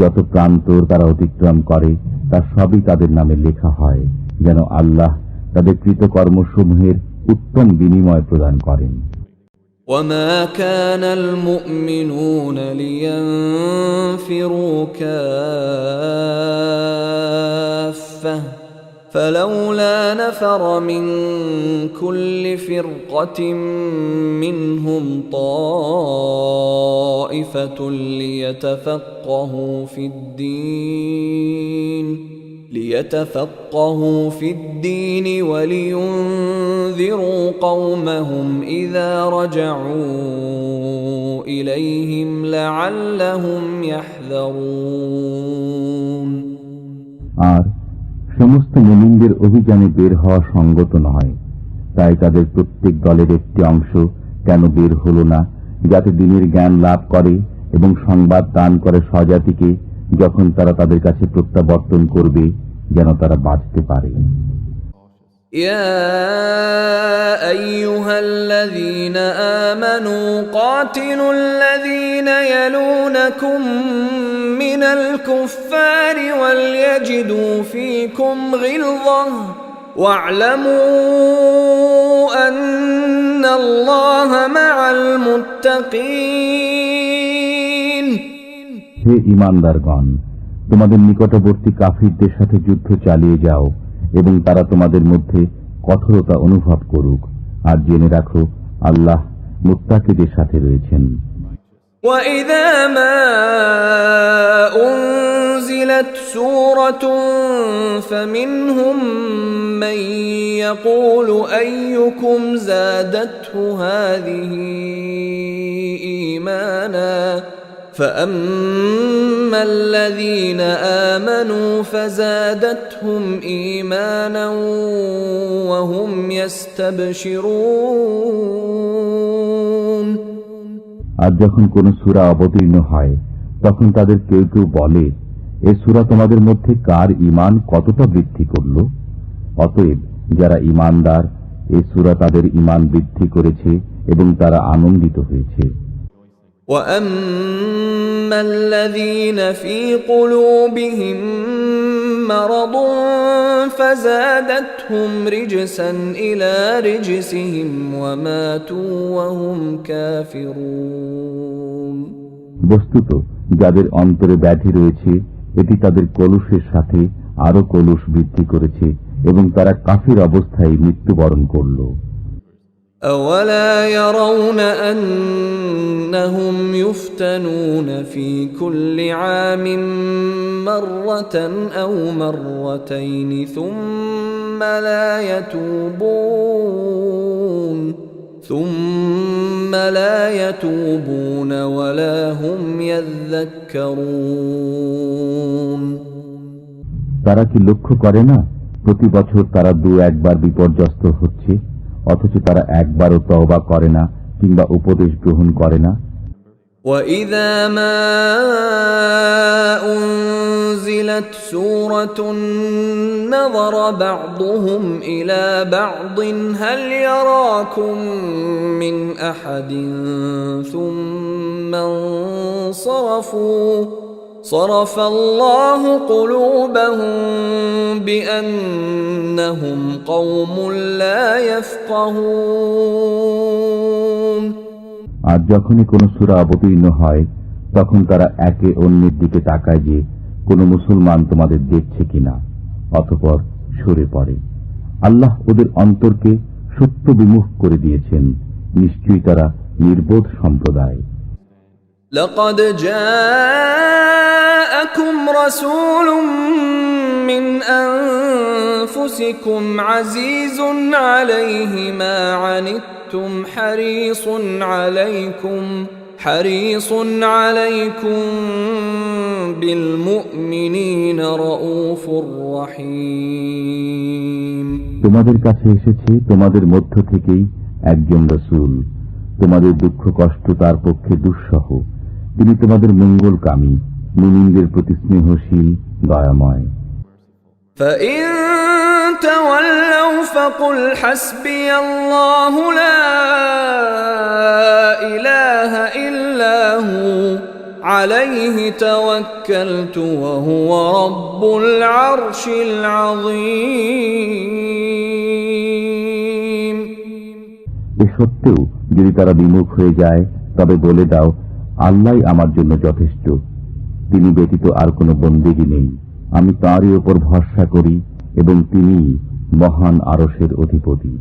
যত প্রান্তর তারা অতিক্রম করে, তা সবই তাদের নামে লেখা হয়, যেন আল্লাহ তাদের কৃতকর্মসমূহের উত্তম বিনিময় প্রদান করেন। وما كان المؤمنون لينفروا كافة فلولا نفر من كل فرقة منهم طائفة ليتفقهوا في الدين ولينذروا قومهم إذا رجعوا إليهم لعلهم يحذرون। আর সমস্ত মুমিনদের অভিযানে বের হওয়া সঙ্গত নয়, তাই তাদের প্রত্যেক দলের একটি অংশ কেন বের হল না, যাতে দিনের জ্ঞান লাভ করে এবং সংবাদ দান করে স্বজাতিকে যখন তারা তাদের কাছে প্রত্যাবর্তন করবে, যেন তারা বাঁচতে পারে। يا أيها الذين آمنوا قاتلوا الذين يلونكم من الكفار وليجدوا فيكم غلظة واعلموا أن الله مع المتقين। হে ঈমানদারগণ, তোমাদের নিকটবর্তী কাফিরদের সাথে যুদ্ধ চালিয়ে যাও এবং তারা তোমাদের মধ্যে কঠোরতা অনুভব করুক, আর জেনে রাখো আল্লাহ মুত্তাকিদের সাথে রয়েছেন। وَإِذَا مَا أُنْزِلَتْ سُورَةٌ فَمِنْهُمْ مَنْ يَقُولُ أَيُّكُمْ زَادَتْهُ هَذِهِ إِيمَانًا فَأَمَّا الَّذِينَ آمَنُوا فَزَادَتْهُمْ إِيمَانًا وَهُمْ يَسْتَبْشِرُونَ। আর যখন কোন সূরা অবতীর্ণ হয় তখন তাদের কেউ কেউ বলে, এ সূরা তোমাদের মধ্যে কার ঈমান কতটা বৃদ্ধি করল? অতএব যারা ঈমানদার, এ সূরা তাদের ঈমান বৃদ্ধি করেছে এবং তারা আনন্দিত হয়েছে। وَأَمَّا الَّذِينَ فِي قُلُوبِهِم مَّرَضٌ فَزَادَتْهُمْ رِجْسًا إِلَى رِجْسِهِمْ وَمَاتُوا وَهُمْ كَافِرُونَ। বস্তুত যাদের অন্তরে ব্যাধি রয়েছে এটি তাদের কলুষের সাথে আরো কলুষ বৃদ্ধি করেছে এবং তারা কাফির অবস্থায় মৃত্যুবরণ করল। أَوَلَا يَرَوْنَ أَنَّهُمْ يُفْتَنُونَ فِي كُلِّ عَامٍ مَّرَّةً أَوْ مَرَّتَيْنِ ثُمَّ لَا يَتُوبُونَ وَلَا هُمْ يَذَّكَّرُونَ। তারা কি লক্ষ্য করে না প্রতি বছর তারা 2-1 বার বিপর্যস্ত হচ্ছে, অথচ তারা একবারও তওবা করে না কিংবা উপদেশ গ্রহণ করে না। وَإِذَا مَا أُنزِلَتْ سُورَةٌ نَظَرَ بَعْضُهُمْ إِلَى بَعْضٍ هَلْ يَرَاكُم مِّنْ أَحَدٍ ثُمَّ انصَرَفُوا صَرَفَ اللَّهُ قُلُوبَهُم بِأَنَّهُمْ قَوْمٌ لَّا يَفْقَهُونَ। আর যখনই কোন সূরা অবতীর্ণ হয় তখন তারা একে অন্যের দিকে তাকায় যে কোন মুসলমান তোমাদের দেখছে কিনা, অতঃপর সরে পড়ে। আল্লাহ ওদের অন্তরকে সত্য বিমুখ করে দিয়েছেন, নিশ্চয়ই তারা নির্বোধ সম্প্রদায়। لقد جاءكم رسول من أنفسكم عزيز عليه ما عنتم حريص عليكم بالمؤمنين رؤوف رحيم। তোমাদের কাছে এসেছে তোমাদের মধ্য থেকেই একজন রাসূল, তোমাদের দুঃখ কষ্ট তার পক্ষে দুঃসহ, তিনি তোমাদের মঙ্গলকামী, মুমিনদের প্রতি স্নেহশীল, দয়াময়। فَإِن تَوَلَّوْا فَقُلْ حَسْبِيَ اللَّهُ لَا إِلَٰهَ إِلَّا هُوَ عَلَيْهِ تَوَكَّلْتُ وَهُوَ رَبُّ الْعَرْشِ الْعَظِيمِ। এ সত্ত্বেও যদি তারা বিমুখ হয়ে যায় তবে বলে দাও, আল্লাহই আমার জন্য যথেষ্ট, তিনি ব্যতীত আর কোনো বন্দেগী নেই, আমি তাঁরই উপর ভরসা করি এবং তিনিই মহান আরশের অধিপতি।